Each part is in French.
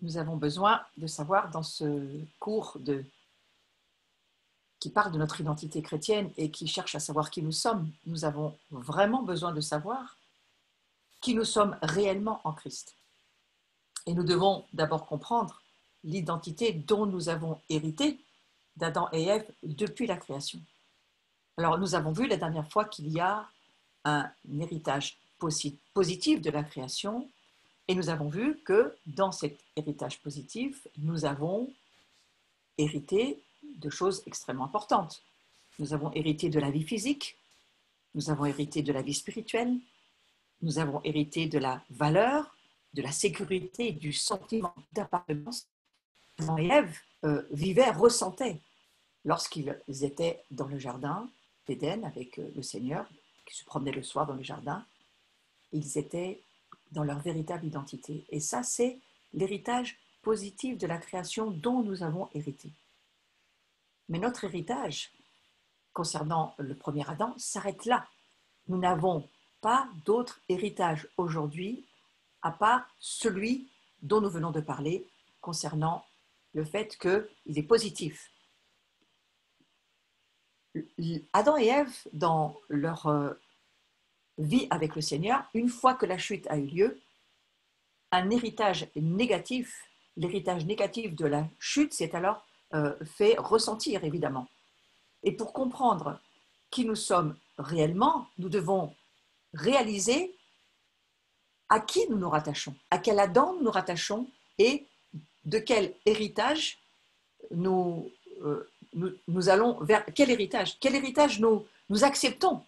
nous avons besoin de savoir dans ce cours qui parle de notre identité chrétienne et qui cherche à savoir qui nous sommes, nous avons vraiment besoin de savoir qui nous sommes réellement en Christ. Et nous devons d'abord comprendre l'identité dont nous avons hérité d'Adam et Ève depuis la création. Alors, nous avons vu la dernière fois qu'il y a un héritage positif de la création et nous avons vu que dans cet héritage positif, nous avons hérité de choses extrêmement importantes. Nous avons hérité de la vie physique, nous avons hérité de la vie spirituelle, nous avons hérité de la valeur, de la sécurité, du sentiment d'appartenance. Adam et Ève vivaient, ressentaient lorsqu'ils étaient dans le jardin d'Éden avec le Seigneur, qui se promenait le soir dans le jardin. Ils étaient dans leur véritable identité. Et ça, c'est l'héritage positif de la création dont nous avons hérité. Mais notre héritage concernant le premier Adam s'arrête là. Nous n'avons pas d'autre héritage aujourd'hui à part celui dont nous venons de parler concernant le fait qu'il est positif. Adam et Ève, dans leur vie avec le Seigneur, une fois que la chute a eu lieu, un héritage négatif, l'héritage négatif de la chute s'est alors fait ressentir, évidemment. Et pour comprendre qui nous sommes réellement, nous devons réaliser à qui nous nous rattachons, à quel Adam nous nous rattachons et de quel héritage nous allons vers quel héritage nous acceptons.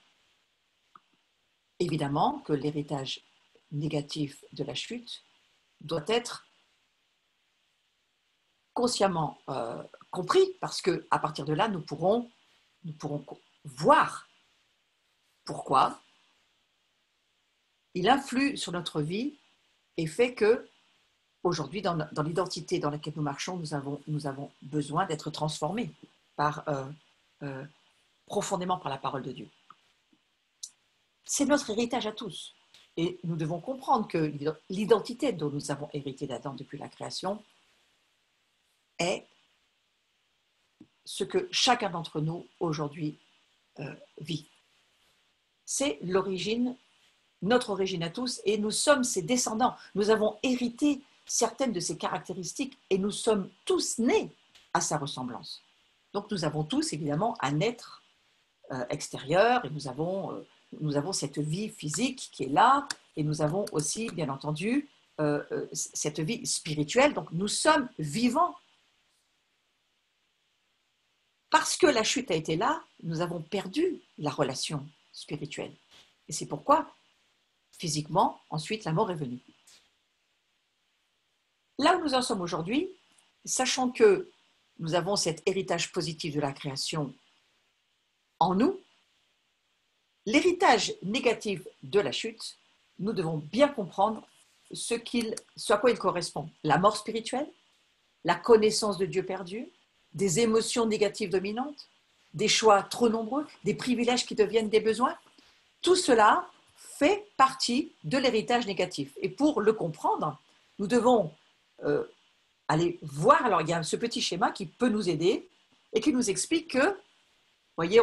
Évidemment que l'héritage négatif de la chute doit être consciemment compris parce qu'à partir de là, nous pourrons voir pourquoi il influe sur notre vie et fait que aujourd'hui, dans l'identité dans laquelle nous marchons, nous avons besoin d'être transformés profondément par la parole de Dieu. C'est notre héritage à tous. Et nous devons comprendre que l'identité dont nous avons hérité d'Adam depuis la création est ce que chacun d'entre nous aujourd'hui vit. C'est notre origine à tous, et nous sommes ses descendants. Nous avons hérité certaines de ses caractéristiques et nous sommes tous nés à sa ressemblance. Donc nous avons tous évidemment un être extérieur et nous avons cette vie physique qui est là et nous avons aussi bien entendu cette vie spirituelle. Donc nous sommes vivants. Parce que la chute a été là, nous avons perdu la relation spirituelle. Et c'est pourquoi, physiquement, ensuite, la mort est venue. Là où nous en sommes aujourd'hui, sachant que nous avons cet héritage positif de la création en nous, l'héritage négatif de la chute, nous devons bien comprendre ce à quoi il correspond. La mort spirituelle, la connaissance de Dieu perdu, des émotions négatives dominantes, des choix trop nombreux, des privilèges qui deviennent des besoins. Tout cela fait partie de l'héritage négatif. Et pour le comprendre, nous devons aller voir. Alors, il y a ce petit schéma qui peut nous aider et qui nous explique que, vous voyez,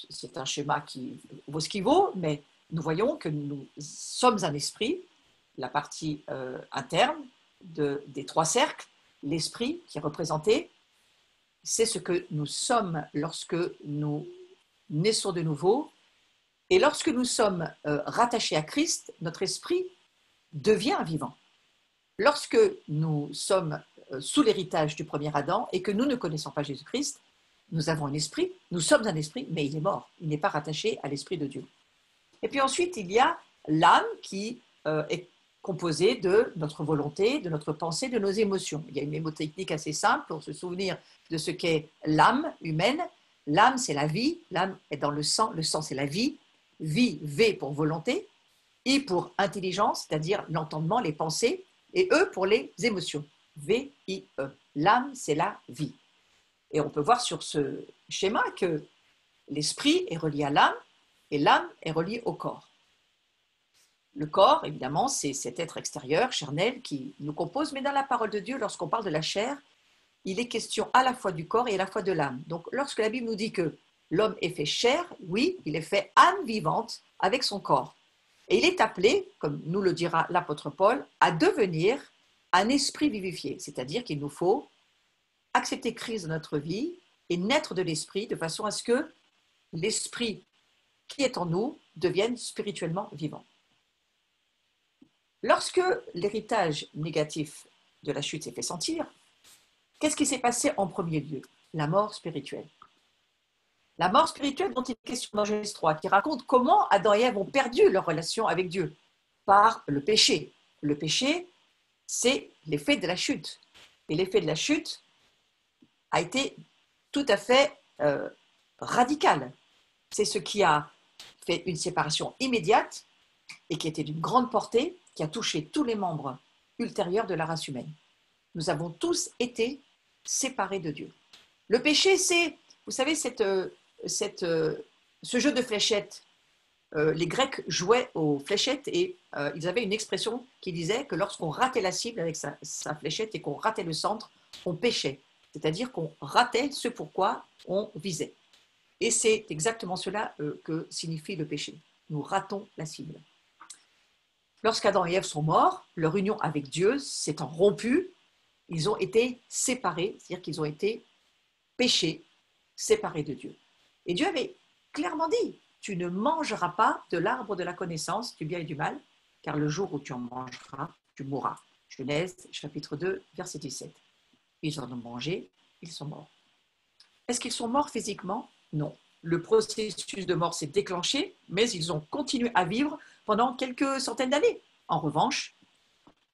c'est un schéma qui vaut ce qu'il vaut, mais nous voyons que nous sommes un esprit, la partie interne des trois cercles, l'esprit qui est représenté, c'est ce que nous sommes lorsque nous naissons de nouveau. Et lorsque nous sommes rattachés à Christ, notre esprit devient vivant. Lorsque nous sommes sous l'héritage du premier Adam et que nous ne connaissons pas Jésus-Christ, nous avons un esprit, nous sommes un esprit, mais il est mort. Il n'est pas rattaché à l'esprit de Dieu. Et puis ensuite, il y a l'âme qui est composée de notre volonté, de notre pensée, de nos émotions. Il y a une mnémotechnique assez simple pour se souvenir de ce qu'est l'âme humaine. L'âme, c'est la vie, l'âme est dans le sang c'est la vie. Vie, V pour volonté, I pour intelligence, c'est-à-dire l'entendement, les pensées, et E pour les émotions. V-I-E. L'âme, c'est la vie. Et on peut voir sur ce schéma que l'esprit est relié à l'âme et l'âme est reliée au corps. Le corps, évidemment, c'est cet être extérieur, charnel, qui nous compose, mais dans la parole de Dieu, lorsqu'on parle de la chair, il est question à la fois du corps et à la fois de l'âme. Donc, lorsque la Bible nous dit que l'homme est fait chair, oui, il est fait âme vivante avec son corps. Et il est appelé, comme nous le dira l'apôtre Paul, à devenir un esprit vivifié, c'est-à-dire qu'il nous faut accepter Christ dans notre vie et naître de l'esprit de façon à ce que l'esprit qui est en nous devienne spirituellement vivant. Lorsque l'héritage négatif de la chute s'est fait sentir, qu'est-ce qui s'est passé en premier lieu? La mort spirituelle. La mort spirituelle dont il est question dans Genèse 3, qui raconte comment Adam et Ève ont perdu leur relation avec Dieu par le péché. Le péché, c'est l'effet de la chute. Et l'effet de la chute a été tout à fait radical. C'est ce qui a fait une séparation immédiate et qui était d'une grande portée, qui a touché tous les membres ultérieurs de la race humaine. Nous avons tous été séparés de Dieu. Le péché, c'est, vous savez, ce jeu de fléchettes. Les Grecs jouaient aux fléchettes et ils avaient une expression qui disait que lorsqu'on ratait la cible avec sa fléchette et qu'on ratait le centre, on péchait. C'est-à-dire qu'on ratait ce pourquoi on visait. Et c'est exactement cela que signifie le péché. Nous ratons la cible. Lorsqu'Adam et Ève sont morts, leur union avec Dieu s'étant rompue, ils ont été séparés, c'est-à-dire qu'ils ont été péchés, séparés de Dieu. Et Dieu avait clairement dit, tu ne mangeras pas de l'arbre de la connaissance du bien et du mal, car le jour où tu en mangeras, tu mourras. Genèse, chapitre 2, verset 17. Ils en ont mangé, ils sont morts. Est-ce qu'ils sont morts physiquement? Non. Le processus de mort s'est déclenché, mais ils ont continué à vivre pendant quelques centaines d'années. En revanche,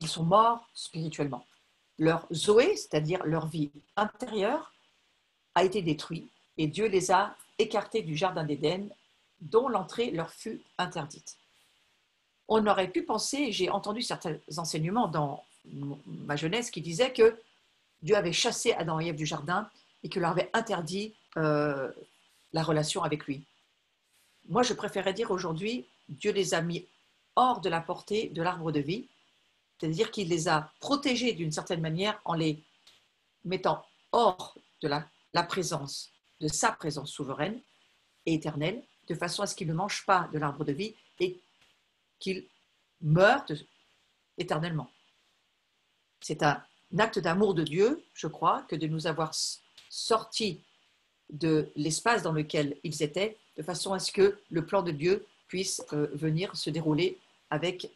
ils sont morts spirituellement. Leur zoé, c'est-à-dire leur vie intérieure, a été détruite et Dieu les a écartés du jardin d'Éden, dont l'entrée leur fut interdite. On aurait pu penser, j'ai entendu certains enseignements dans ma jeunesse qui disaient que Dieu avait chassé Adam et Ève du jardin et qu'il leur avait interdit la relation avec lui. Moi, je préférerais dire aujourd'hui, Dieu les a mis hors de la portée de l'arbre de vie, c'est-à-dire qu'il les a protégés d'une certaine manière en les mettant hors de la présence, de sa présence souveraine et éternelle, de façon à ce qu'ils ne mangent pas de l'arbre de vie et qu'ils meurent éternellement. C'est un acte d'amour de Dieu, je crois, que de nous avoir sortis de l'espace dans lequel ils étaient, de façon à ce que le plan de Dieu puisse venir se dérouler avec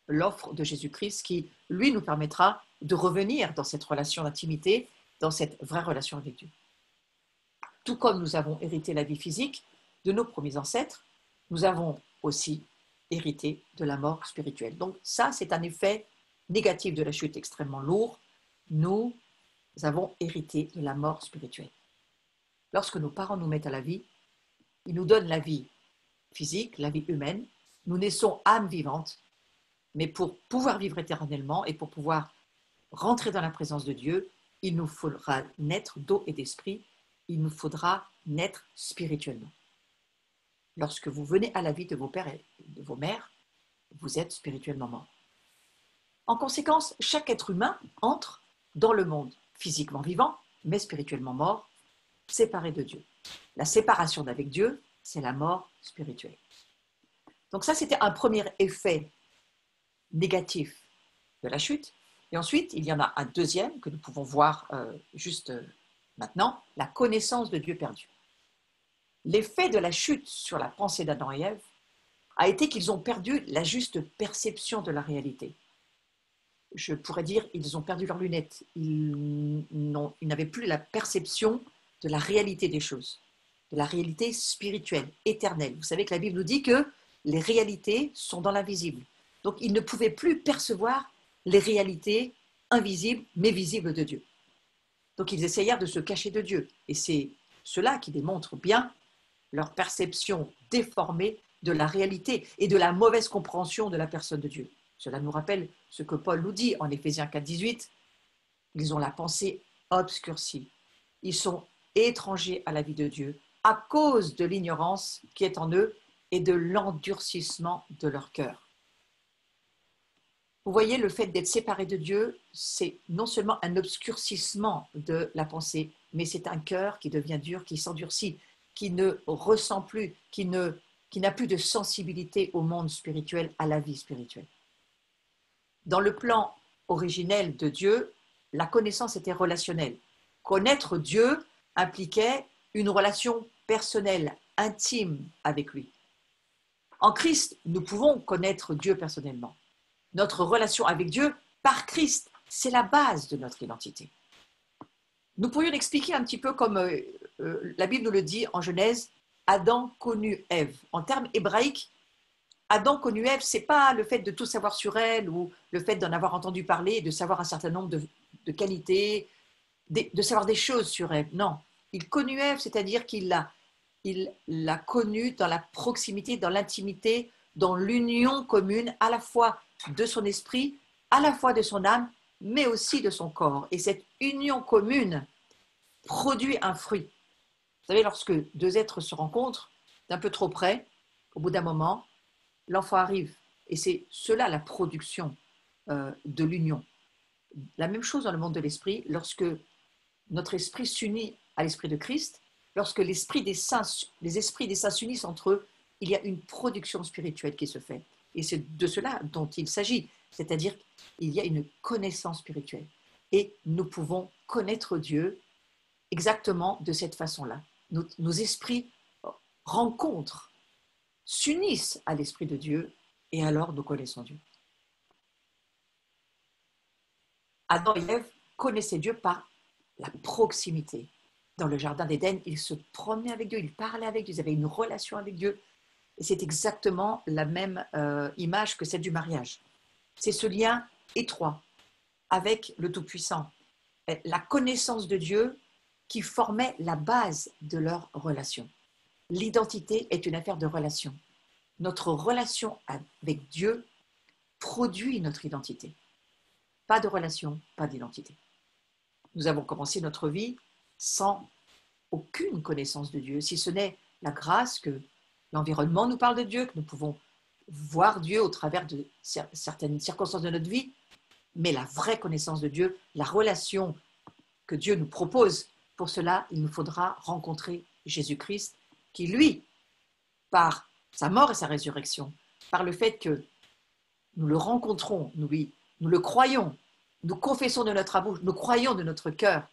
l'offre de Jésus-Christ qui, lui, nous permettra de revenir dans cette relation d'intimité, dans cette vraie relation avec Dieu. Tout comme nous avons hérité la vie physique de nos premiers ancêtres, nous avons aussi hérité de la mort spirituelle. Donc ça, c'est un effet négatif de la chute extrêmement lourd. Nous avons hérité de la mort spirituelle. Lorsque nos parents nous mettent à la vie, ils nous donnent la vie physique, la vie humaine. Nous naissons âme vivante, mais pour pouvoir vivre éternellement et pour pouvoir rentrer dans la présence de Dieu, il nous faudra naître d'eau et d'esprit, il nous faudra naître spirituellement. Lorsque vous venez à la vie de vos pères et de vos mères, vous êtes spirituellement mort. En conséquence, chaque être humain entre dans le monde physiquement vivant, mais spirituellement mort, séparé de Dieu. La séparation d'avec Dieu, c'est la mort spirituelle. Donc ça, c'était un premier effet négatif de la chute. Et ensuite, il y en a un deuxième que nous pouvons voir juste maintenant, la connaissance de Dieu perdu. L'effet de la chute sur la pensée d'Adam et Ève a été qu'ils ont perdu la juste perception de la réalité. Je pourrais dire, ils ont perdu leurs lunettes. Ils n'avaient plus la perception de la réalité des choses, de la réalité spirituelle, éternelle. Vous savez que la Bible nous dit que les réalités sont dans l'invisible. Donc, ils ne pouvaient plus percevoir les réalités invisibles, mais visibles de Dieu. Donc, ils essayèrent de se cacher de Dieu. Et c'est cela qui démontre bien leur perception déformée de la réalité et de la mauvaise compréhension de la personne de Dieu. Cela nous rappelle ce que Paul nous dit en Éphésiens 4, 18. Ils ont la pensée obscurcie. Ils sont étrangers à la vie de Dieu à cause de l'ignorance qui est en eux et de l'endurcissement de leur cœur. Vous voyez, le fait d'être séparé de Dieu, c'est non seulement un obscurcissement de la pensée, mais c'est un cœur qui devient dur, qui s'endurcit, qui ne ressent plus, qui n'a plus de sensibilité au monde spirituel, à la vie spirituelle. Dans le plan originel de Dieu, la connaissance était relationnelle. Connaître Dieu impliquait une relation personnelle, intime avec lui. En Christ, nous pouvons connaître Dieu personnellement. Notre relation avec Dieu, par Christ, c'est la base de notre identité. Nous pourrions l'expliquer un petit peu comme la Bible nous le dit en Genèse, Adam connut Ève. En termes hébraïques, Adam connut Ève, ce n'est pas le fait de tout savoir sur elle ou le fait d'en avoir entendu parler, de savoir un certain nombre de qualités, de savoir des choses sur Ève. Non, il connut Ève, c'est-à-dire qu'il l'a connue dans la proximité, dans l'intimité, dans l'union commune, à la fois de son esprit, à la fois de son âme, mais aussi de son corps. Et cette union commune produit un fruit. Vous savez, lorsque deux êtres se rencontrent d'un peu trop près, au bout d'un moment, l'enfant arrive. Et c'est cela la production de l'union. La même chose dans le monde de l'esprit, lorsque notre esprit s'unit à l'esprit de Christ, lorsque les esprits des saints s'unissent entre eux, il y a une production spirituelle qui se fait. Et c'est de cela dont il s'agit, c'est-à-dire qu'il y a une connaissance spirituelle. Et nous pouvons connaître Dieu exactement de cette façon-là. Nos esprits rencontrent, s'unissent à l'Esprit de Dieu, et alors nous connaissons Dieu. Adam et Ève connaissaient Dieu par la proximité. Dans le jardin d'Éden, ils se promenaient avec Dieu, ils parlaient avec Dieu, ils avaient une relation avec Dieu. Et c'est exactement la même image que celle du mariage. C'est ce lien étroit avec le Tout-Puissant, la connaissance de Dieu qui formait la base de leur relation. L'identité est une affaire de relation. Notre relation avec Dieu produit notre identité. Pas de relation, pas d'identité. Nous avons commencé notre vie sans aucune connaissance de Dieu, si ce n'est la grâce que l'environnement nous parle de Dieu, que nous pouvons voir Dieu au travers de certaines circonstances de notre vie, mais la vraie connaissance de Dieu, la relation que Dieu nous propose, pour cela, il nous faudra rencontrer Jésus-Christ, qui lui, par sa mort et sa résurrection, par le fait que nous le rencontrons, nous le croyons, nous confessons de notre bouche, nous croyons de notre cœur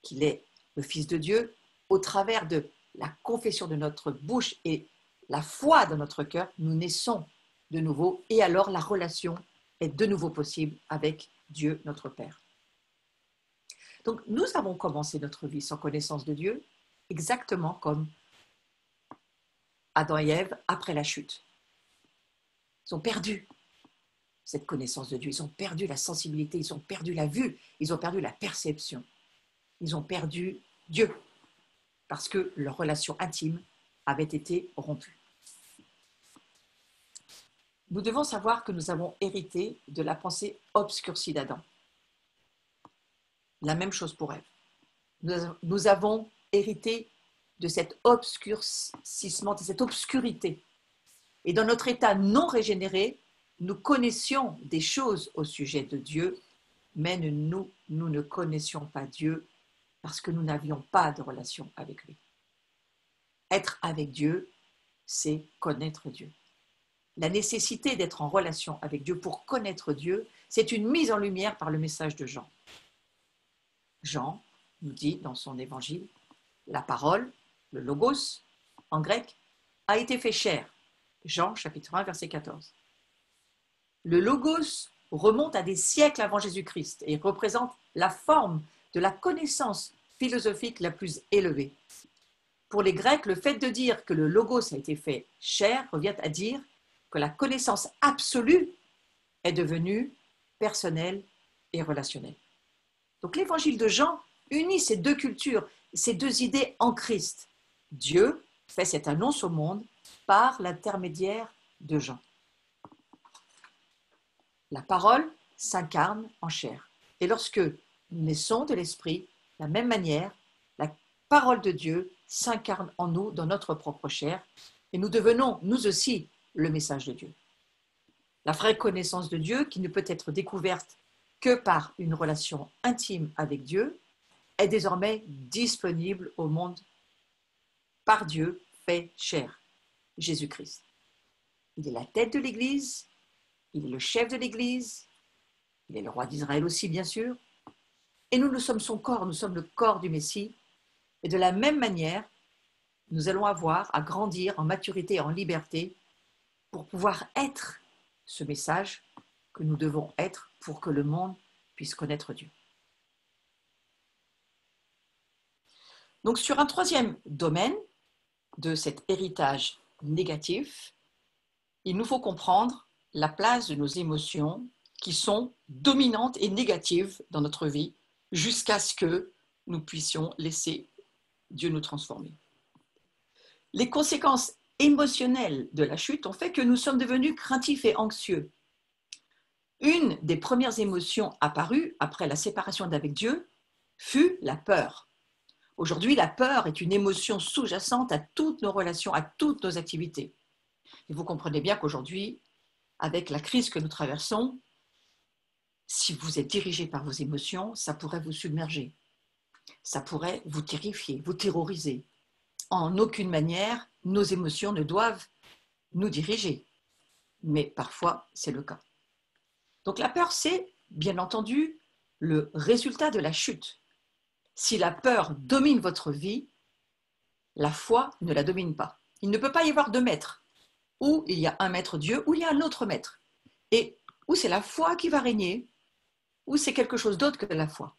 qu'il est le Fils de Dieu, au travers de la confession de notre bouche et la foi dans notre cœur, nous naissons de nouveau et alors la relation est de nouveau possible avec Dieu, notre Père. Donc nous avons commencé notre vie sans connaissance de Dieu, exactement comme Adam et Ève après la chute. Ils ont perdu cette connaissance de Dieu, ils ont perdu la sensibilité, ils ont perdu la vue, ils ont perdu la perception, ils ont perdu Dieu parce que leur relation intime avait été rompue. Nous devons savoir que nous avons hérité de la pensée obscurcie d'Adam. La même chose pour Ève. Nous avons hérité de cet obscurcissement, de cette obscurité. Et dans notre état non régénéré, nous connaissions des choses au sujet de Dieu, mais nous ne connaissions pas Dieu parce que nous n'avions pas de relation avec lui. Être avec Dieu, c'est connaître Dieu. La nécessité d'être en relation avec Dieu pour connaître Dieu, c'est une mise en lumière par le message de Jean. Jean nous dit dans son évangile, la parole, le logos, en grec, a été fait chair. Jean, chapitre 1, verset 14. Le logos remonte à des siècles avant Jésus-Christ et représente la forme de la connaissance philosophique la plus élevée. Pour les Grecs, le fait de dire que le logos a été fait chair revient à dire que la connaissance absolue est devenue personnelle et relationnelle. Donc l'évangile de Jean unit ces deux cultures, ces deux idées en Christ. Dieu fait cette annonce au monde par l'intermédiaire de Jean. La parole s'incarne en chair. Et lorsque nous naissons de l'esprit, de la même manière, la parole de Dieu s'incarne en nous dans notre propre chair. Et nous devenons, nous aussi, le message de Dieu. La vraie connaissance de Dieu, qui ne peut être découverte que par une relation intime avec Dieu, est désormais disponible au monde par Dieu fait chair, Jésus-Christ. Il est la tête de l'Église, il est le chef de l'Église, il est le roi d'Israël aussi, bien sûr. Et nous sommes son corps, nous sommes le corps du Messie. Et de la même manière, nous allons avoir à grandir en maturité et en liberté pour pouvoir être ce message que nous devons être pour que le monde puisse connaître Dieu. Donc, sur un troisième domaine de cet héritage négatif, il nous faut comprendre la place de nos émotions qui sont dominantes et négatives dans notre vie jusqu'à ce que nous puissions laisser Dieu nous transformer. Les conséquences émotionnelles de la chute ont fait que nous sommes devenus craintifs et anxieux. Une des premières émotions apparues après la séparation d'avec Dieu fut la peur. Aujourd'hui, la peur est une émotion sous-jacente à toutes nos relations, à toutes nos activités. Et vous comprenez bien qu'aujourd'hui, avec la crise que nous traversons, si vous êtes dirigé par vos émotions, ça pourrait vous submerger. Ça pourrait vous terrifier, vous terroriser. En aucune manière, nos émotions ne doivent nous diriger. Mais parfois, c'est le cas. Donc la peur, c'est bien entendu le résultat de la chute. Si la peur domine votre vie, la foi ne la domine pas. Il ne peut pas y avoir deux maîtres. Ou il y a un maître Dieu, ou il y a un autre maître. Et ou c'est la foi qui va régner, ou c'est quelque chose d'autre que la foi.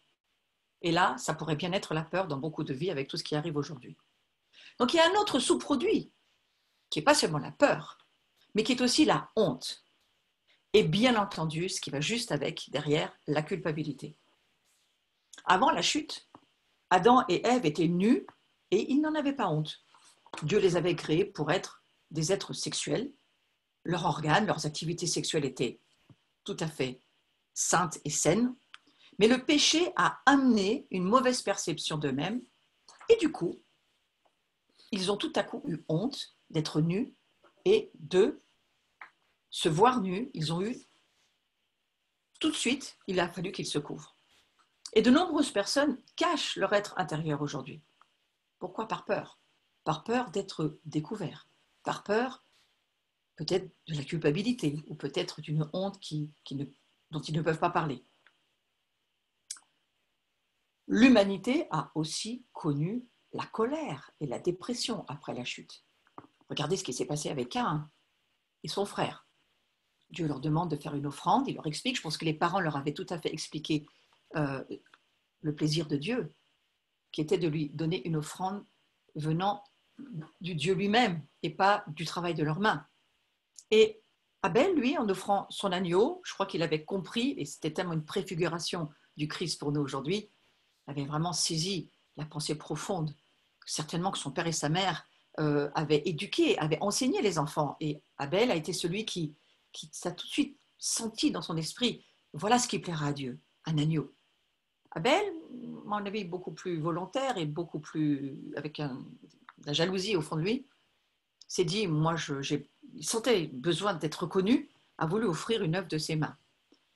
Et là, ça pourrait bien être la peur dans beaucoup de vies avec tout ce qui arrive aujourd'hui. Donc il y a un autre sous-produit, qui n'est pas seulement la peur, mais qui est aussi la honte. Et bien entendu, ce qui va juste avec, derrière, la culpabilité. Avant la chute, Adam et Ève étaient nus et ils n'en avaient pas honte. Dieu les avait créés pour être des êtres sexuels. Leurs organes, leurs activités sexuelles étaient tout à fait saintes et saines. Mais le péché a amené une mauvaise perception d'eux-mêmes et du coup, ils ont tout à coup eu honte d'être nus et de se voir nus. Ils ont eu, tout de suite, il a fallu qu'ils se couvrent. Et de nombreuses personnes cachent leur être intérieur aujourd'hui. Pourquoi? Par peur. Par peur d'être découverts. Par peur peut-être de la culpabilité ou peut-être d'une honte dont ils ne peuvent pas parler. L'humanité a aussi connu la colère et la dépression après la chute. Regardez ce qui s'est passé avec Caïn et son frère. Dieu leur demande de faire une offrande, il leur explique, je pense que les parents leur avaient tout à fait expliqué le plaisir de Dieu, qui était de lui donner une offrande venant du Dieu lui-même et pas du travail de leurs mains. Et Abel, lui, en offrant son agneau, je crois qu'il avait compris, et c'était tellement une préfiguration du Christ pour nous aujourd'hui, avait vraiment saisi la pensée profonde, certainement que son père et sa mère avaient éduqué, avaient enseigné les enfants. Et Abel a été celui qui s'est tout de suite senti dans son esprit, voilà ce qui plaira à Dieu, un agneau. Abel, à mon avis, beaucoup plus volontaire et beaucoup plus avec la jalousie au fond de lui, s'est dit, il sentait besoin d'être reconnu, a voulu offrir une œuvre de ses mains.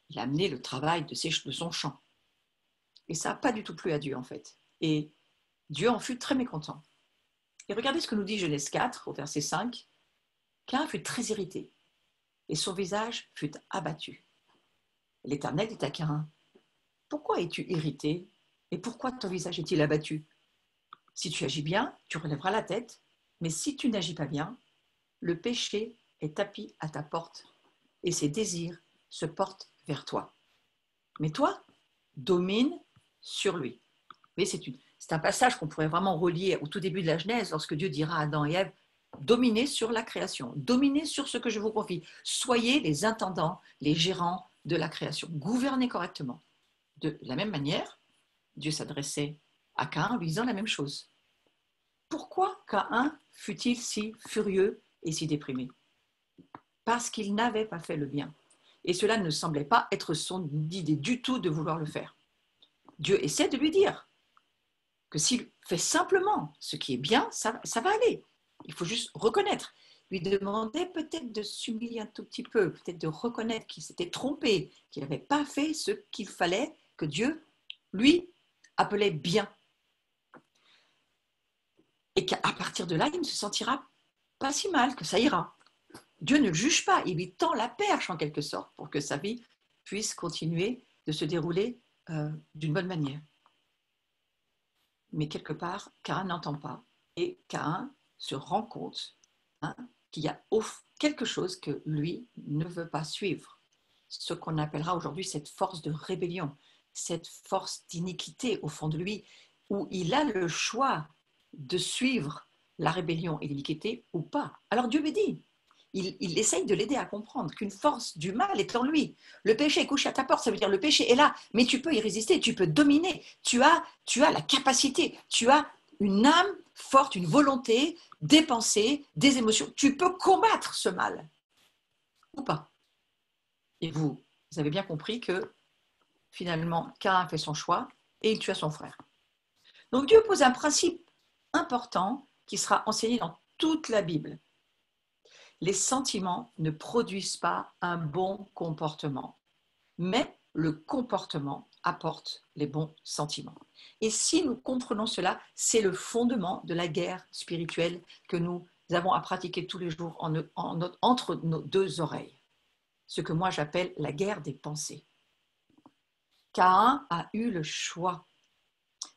Il a amené le travail de son champ. Et ça n'a pas du tout plu à Dieu, en fait. Et Dieu en fut très mécontent. Et regardez ce que nous dit Genèse 4, au verset 5. Caïn fut très irrité, et son visage fut abattu. L'Éternel dit à Caïn, « Pourquoi es-tu irrité, et pourquoi ton visage est-il abattu? Si tu agis bien, tu relèveras la tête, mais si tu n'agis pas bien, le péché est tapis à ta porte, et ses désirs se portent vers toi. Mais toi, domine sur lui. » Vous voyez, c'est un passage qu'on pourrait vraiment relier au tout début de la Genèse, lorsque Dieu dira à Adam et Ève, dominez sur la création, dominez sur ce que je vous confie, soyez les intendants, les gérants de la création, gouvernez correctement. De la même manière, Dieu s'adressait à Caïn en lui disant la même chose. Pourquoi Caïn fut-il si furieux et si déprimé? Parce qu'il n'avait pas fait le bien. Et cela ne semblait pas être son idée du tout de vouloir le faire. Dieu essaie de lui dire que s'il fait simplement ce qui est bien, ça va aller. Il faut juste reconnaître. lui demandait peut-être de s'humilier un tout petit peu, peut-être de reconnaître qu'il s'était trompé, qu'il n'avait pas fait ce qu'il fallait que Dieu, lui, appelait bien. Et qu'à partir de là, il ne se sentira pas si mal, que ça ira. Dieu ne le juge pas, il lui tend la perche en quelque sorte pour que sa vie puisse continuer de se dérouler d'une bonne manière. Mais quelque part, Caïn n'entend pas et Caïn se rend compte qu'il y a quelque chose que lui ne veut pas suivre. Ce qu'on appellera aujourd'hui cette force de rébellion, cette force d'iniquité au fond de lui, où il a le choix de suivre la rébellion et l'iniquité ou pas. Alors Dieu lui dit, il essaye de l'aider à comprendre qu'une force du mal est en lui. Le péché est couché à ta porte, ça veut dire le péché est là, mais tu peux y résister, tu peux dominer, tu as la capacité, tu as une âme forte, une volonté, des pensées, des émotions. Tu peux combattre ce mal ou pas. Et vous avez bien compris que finalement, Caïn fait son choix et il tua son frère. Donc Dieu pose un principe important qui sera enseigné dans toute la Bible. Les sentiments ne produisent pas un bon comportement, mais le comportement apporte les bons sentiments. Et si nous comprenons cela, c'est le fondement de la guerre spirituelle que nous avons à pratiquer tous les jours entre nos deux oreilles. Ce que moi j'appelle la guerre des pensées. Caïn a eu le choix.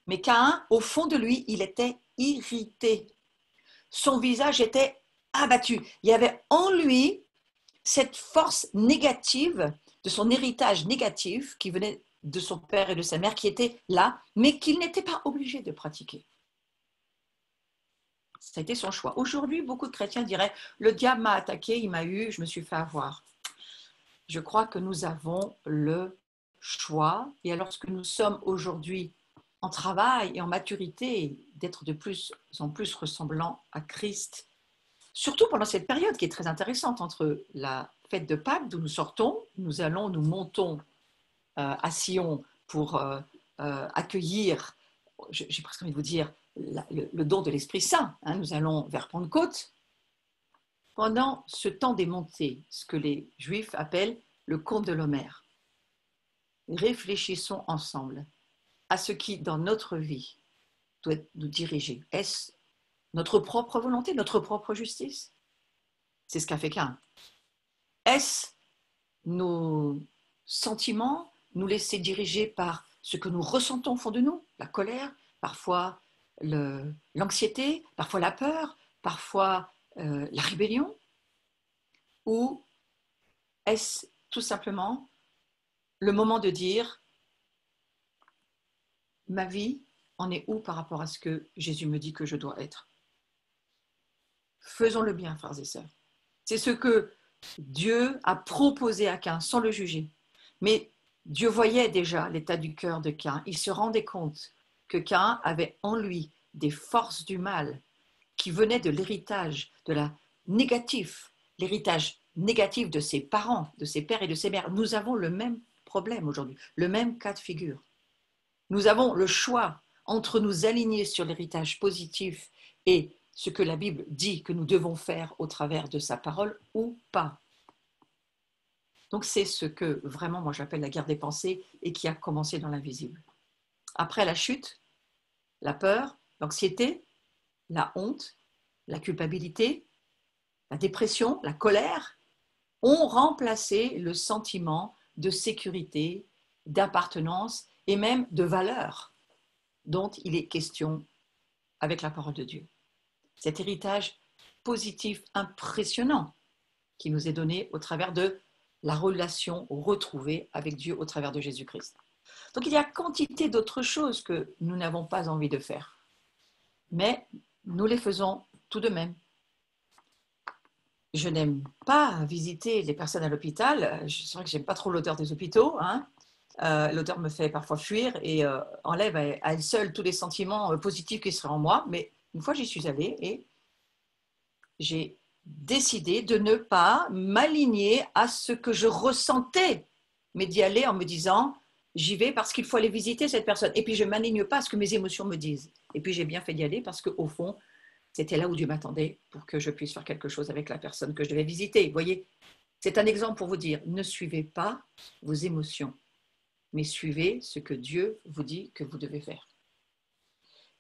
Mais Caïn, au fond de lui, il était irrité. Son visage était abattu. Il y avait en lui cette force négative de son héritage négatif qui venait de son père et de sa mère qui était là, mais qu'il n'était pas obligé de pratiquer. Ça a été son choix. Aujourd'hui, beaucoup de chrétiens diraient « le diable m'a attaqué, il m'a eu, je me suis fait avoir ». Je crois que nous avons le choix. Et alors que nous sommes aujourd'hui en travail et en maturité d'être de plus en plus ressemblants à Christ, surtout pendant cette période qui est très intéressante entre la fête de Pâques d'où nous sortons, nous montons à Sion pour accueillir, j'ai presque envie de vous dire, le don de l'Esprit Saint. Nous allons vers Pentecôte. Pendant ce temps des montées, ce que les Juifs appellent le conte de l'Homère, réfléchissons ensemble à ce qui, dans notre vie, doit nous diriger. Est-ce notre propre volonté, notre propre justice? C'est ce qu'a fait Caïn. Est-ce nos sentiments, nous laisser diriger par ce que nous ressentons au fond de nous, la colère, parfois l'anxiété, parfois la peur, parfois la rébellion? Ou est-ce tout simplement le moment de dire ma vie en est où par rapport à ce que Jésus me dit que je dois être? Faisons le bien, frères et sœurs. C'est ce que Dieu a proposé à Caïn sans le juger. Mais Dieu voyait déjà l'état du cœur de Caïn. Il se rendait compte que Caïn avait en lui des forces du mal qui venaient de l'héritage, de la négatif, l'héritage négatif de ses parents, de ses pères et de ses mères. Nous avons le même problème aujourd'hui, le même cas de figure. Nous avons le choix entre nous aligner sur l'héritage positif et ce que la Bible dit que nous devons faire au travers de sa parole ou pas. Donc c'est ce que vraiment moi j'appelle la guerre des pensées et qui a commencé dans l'invisible. Après la chute, la peur, l'anxiété, la honte, la culpabilité, la dépression, la colère ont remplacé le sentiment de sécurité, d'appartenance et même de valeur dont il est question avec la parole de Dieu. Cet héritage positif impressionnant qui nous est donné au travers de la relation retrouvée avec Dieu au travers de Jésus-Christ. Donc il y a quantité d'autres choses que nous n'avons pas envie de faire, mais nous les faisons tout de même. Je n'aime pas visiter les personnes à l'hôpital. C'est vrai que j'aime pas trop l'odeur des hôpitaux. L'odeur me fait parfois fuir et enlève à elle seule tous les sentiments positifs qui seraient en moi. Mais une fois j'y suis allée et j'ai décidé de ne pas m'aligner à ce que je ressentais, mais d'y aller en me disant j'y vais parce qu'il faut aller visiter cette personne. Et puis je ne m'aligne pas à ce que mes émotions me disent. Et puis j'ai bien fait d'y aller parce qu'au fond, c'était là où Dieu m'attendait pour que je puisse faire quelque chose avec la personne que je devais visiter. Vous voyez, c'est un exemple pour vous dire, ne suivez pas vos émotions, mais suivez ce que Dieu vous dit que vous devez faire.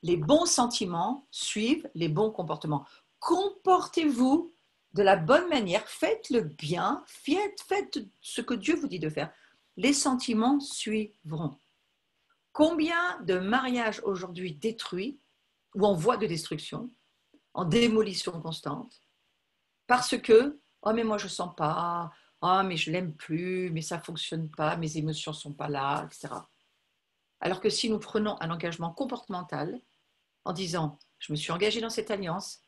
Les bons sentiments suivent les bons comportements. Comportez-vous de la bonne manière, faites le bien, faites ce que Dieu vous dit de faire. Les sentiments suivront. Combien de mariages aujourd'hui détruits ou en voie de destruction, en démolition constante, parce que « oh mais moi je ne sens pas »,« oh mais je ne l'aime plus »,« mais ça ne fonctionne pas, mes émotions ne sont pas là », etc. Alors que si nous prenons un engagement comportemental en disant « je me suis engagé dans cette alliance,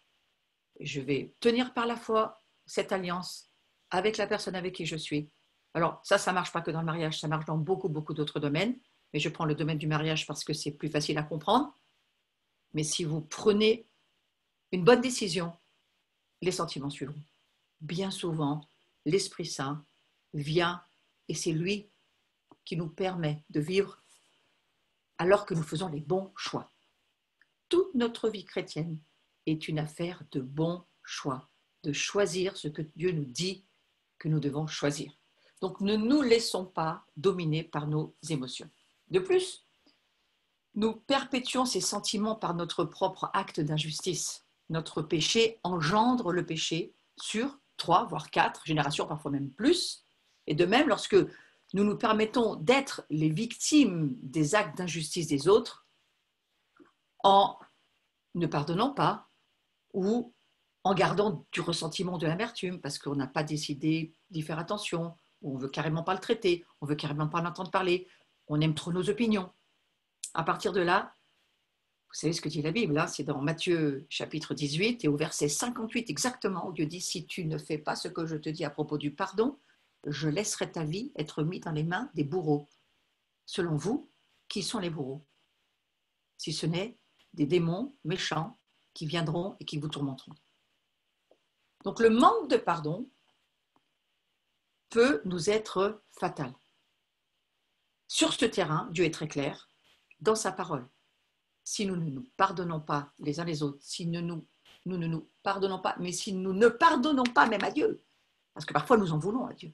je vais tenir par la foi cette alliance avec la personne avec qui je suis ». Alors ça ne marche pas que dans le mariage, ça marche dans beaucoup d'autres domaines, mais je prends le domaine du mariage parce que c'est plus facile à comprendre. Mais si vous prenez une bonne décision, les sentiments suivront. Bien souvent, l'Esprit Saint vient et c'est lui qui nous permet de vivre alors que nous faisons les bons choix. Toute notre vie chrétienne est une affaire de bons choix, de choisir ce que Dieu nous dit que nous devons choisir. Donc ne nous laissons pas dominer par nos émotions. De plus, nous perpétuons ces sentiments par notre propre acte d'injustice. Notre péché engendre le péché sur 3, voire 4 générations, parfois même plus. Et de même, lorsque nous nous permettons d'être les victimes des actes d'injustice des autres, en ne pardonnant pas ou en gardant du ressentiment, de l'amertume, parce qu'on n'a pas décidé d'y faire attention, ou on ne veut carrément pas le traiter, on ne veut carrément pas l'entendre parler, on aime trop nos opinions. À partir de là, vous savez ce que dit la Bible, hein, c'est dans Matthieu chapitre 18 et au verset 58 exactement, où Dieu dit « Si tu ne fais pas ce que je te dis à propos du pardon, je laisserai ta vie être mise dans les mains des bourreaux. » Selon vous, qui sont les bourreaux? Si ce n'est des démons méchants qui viendront et qui vous tourmenteront. Donc le manque de pardon peut nous être fatal. Sur ce terrain, Dieu est très clair dans sa parole. Si nous ne nous pardonnons pas les uns les autres, si nous ne nous pardonnons pas, mais si nous ne pardonnons pas même à Dieu, parce que parfois nous en voulons à Dieu,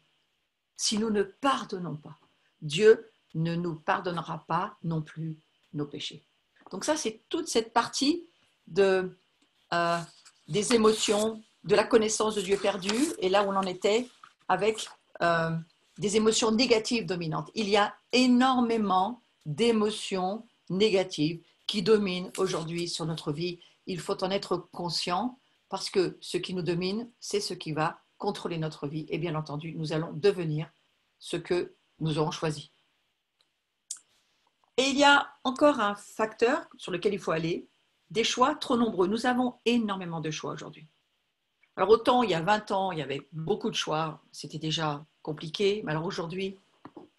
si nous ne pardonnons pas, Dieu ne nous pardonnera pas non plus nos péchés. Donc ça, c'est toute cette partie des émotions, de la connaissance de Dieu perdu, et là où on en était avec des émotions négatives dominantes. Il y a énormément d'émotions négatives qui dominent aujourd'hui sur notre vie. Il faut en être conscient parce que ce qui nous domine, c'est ce qui va contrôler notre vie. Et bien entendu, nous allons devenir ce que nous aurons choisi. Et il y a encore un facteur sur lequel il faut aller, des choix trop nombreux. Nous avons énormément de choix aujourd'hui. Alors autant il y a 20 ans, il y avait beaucoup de choix, c'était déjà compliqué, mais alors aujourd'hui,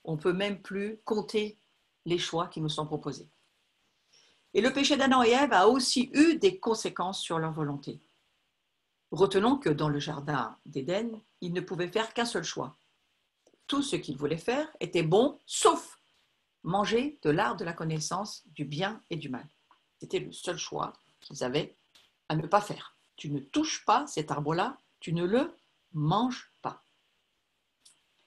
on ne peut même plus compter les choix qui nous sont proposés. Et le péché d'Adam et Ève a aussi eu des conséquences sur leur volonté. Retenons que dans le jardin d'Éden, ils ne pouvaient faire qu'un seul choix. Tout ce qu'ils voulaient faire était bon, sauf manger de l'arbre de la connaissance du bien et du mal. C'était le seul choix qu'ils avaient à ne pas faire. Tu ne touches pas cet arbre-là, tu ne le manges pas.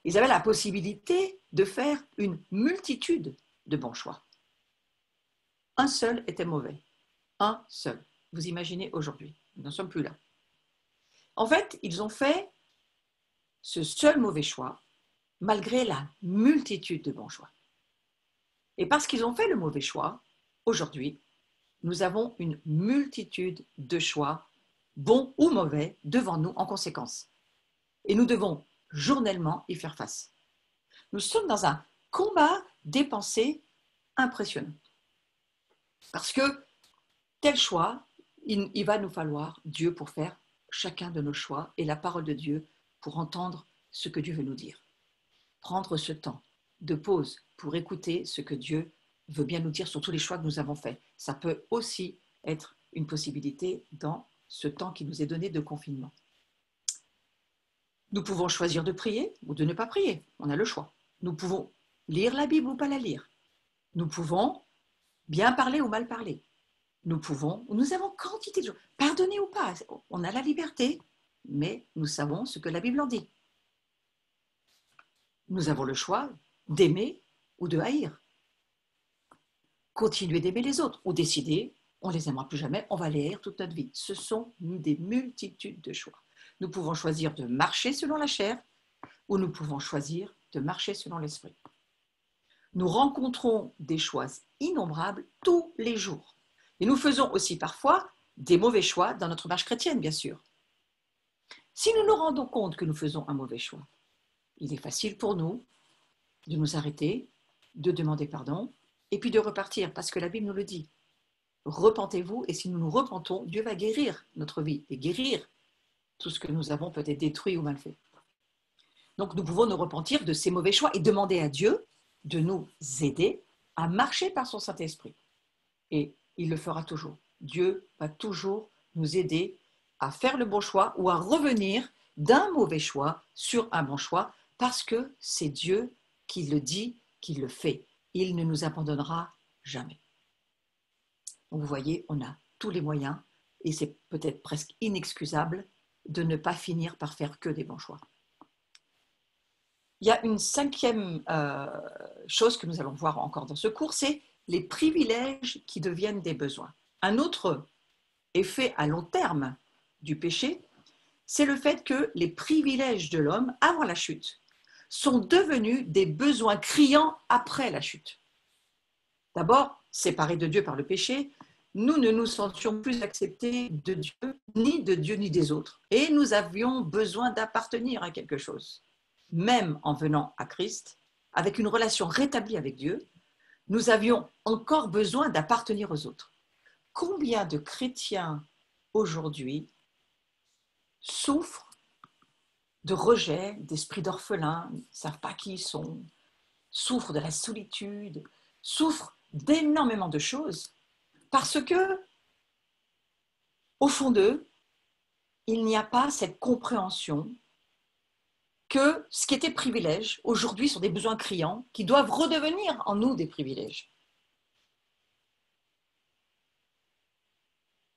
Ils avaient la possibilité de faire une multitude de bons choix. Un seul était mauvais. Un seul. Vous imaginez aujourd'hui, nous n'en sommes plus là. En fait, ils ont fait ce seul mauvais choix malgré la multitude de bons choix. Et parce qu'ils ont fait le mauvais choix, aujourd'hui, nous avons une multitude de choix, bons ou mauvais, devant nous en conséquence. Et nous devons journellement y faire face. Nous sommes dans un combat des pensées impressionnant. Parce que tel choix, il va nous falloir Dieu pour faire chacun de nos choix et la parole de Dieu pour entendre ce que Dieu veut nous dire. Prendre ce temps de pause pour écouter ce que Dieu veut bien nous dire sur tous les choix que nous avons faits. Ça peut aussi être une possibilité dans ce temps qui nous est donné de confinement. Nous pouvons choisir de prier ou de ne pas prier. On a le choix. Nous pouvons lire la Bible ou pas la lire. Nous pouvons bien parler ou mal parler. nous avons quantité de choses. Pardonner ou pas, on a la liberté, mais nous savons ce que la Bible en dit. Nous avons le choix d'aimer ou de haïr. Continuer d'aimer les autres ou décider, on ne les aimera plus jamais, on va les haïr toute notre vie. Ce sont des multitudes de choix. Nous pouvons choisir de marcher selon la chair ou nous pouvons choisir de marcher selon l'esprit. Nous rencontrons des choix innombrables tous les jours. Et nous faisons aussi parfois des mauvais choix dans notre marche chrétienne, bien sûr. Si nous nous rendons compte que nous faisons un mauvais choix, il est facile pour nous de nous arrêter, de demander pardon et puis de repartir, parce que la Bible nous le dit. Repentez-vous, et si nous nous repentons, Dieu va guérir notre vie et guérir tout ce que nous avons peut-être détruit ou mal fait. Donc nous pouvons nous repentir de ces mauvais choix et demander à Dieu de nous aider à marcher par son Saint-Esprit. Et il le fera toujours. Dieu va toujours nous aider à faire le bon choix ou à revenir d'un mauvais choix sur un bon choix, parce que c'est Dieu qui le dit, qui le fait. Il ne nous abandonnera jamais. Donc vous voyez, on a tous les moyens, et c'est peut-être presque inexcusable de ne pas finir par faire que des bons choix. Il y a une cinquième chose que nous allons voir encore dans ce cours, c'est les privilèges qui deviennent des besoins. Un autre effet à long terme du péché, c'est le fait que les privilèges de l'homme avant la chute sont devenus des besoins criants après la chute. D'abord, séparés de Dieu par le péché, nous ne nous sentions plus acceptés de Dieu ni des autres. Et nous avions besoin d'appartenir à quelque chose. Même en venant à Christ, avec une relation rétablie avec Dieu, nous avions encore besoin d'appartenir aux autres. Combien de chrétiens aujourd'hui souffrent de rejet, d'esprit d'orphelin, ne savent pas qui ils sont, souffrent de la solitude, souffrent d'énormément de choses, parce que, au fond d'eux, il n'y a pas cette compréhension que ce qui était privilège, aujourd'hui, sont des besoins criants qui doivent redevenir en nous des privilèges.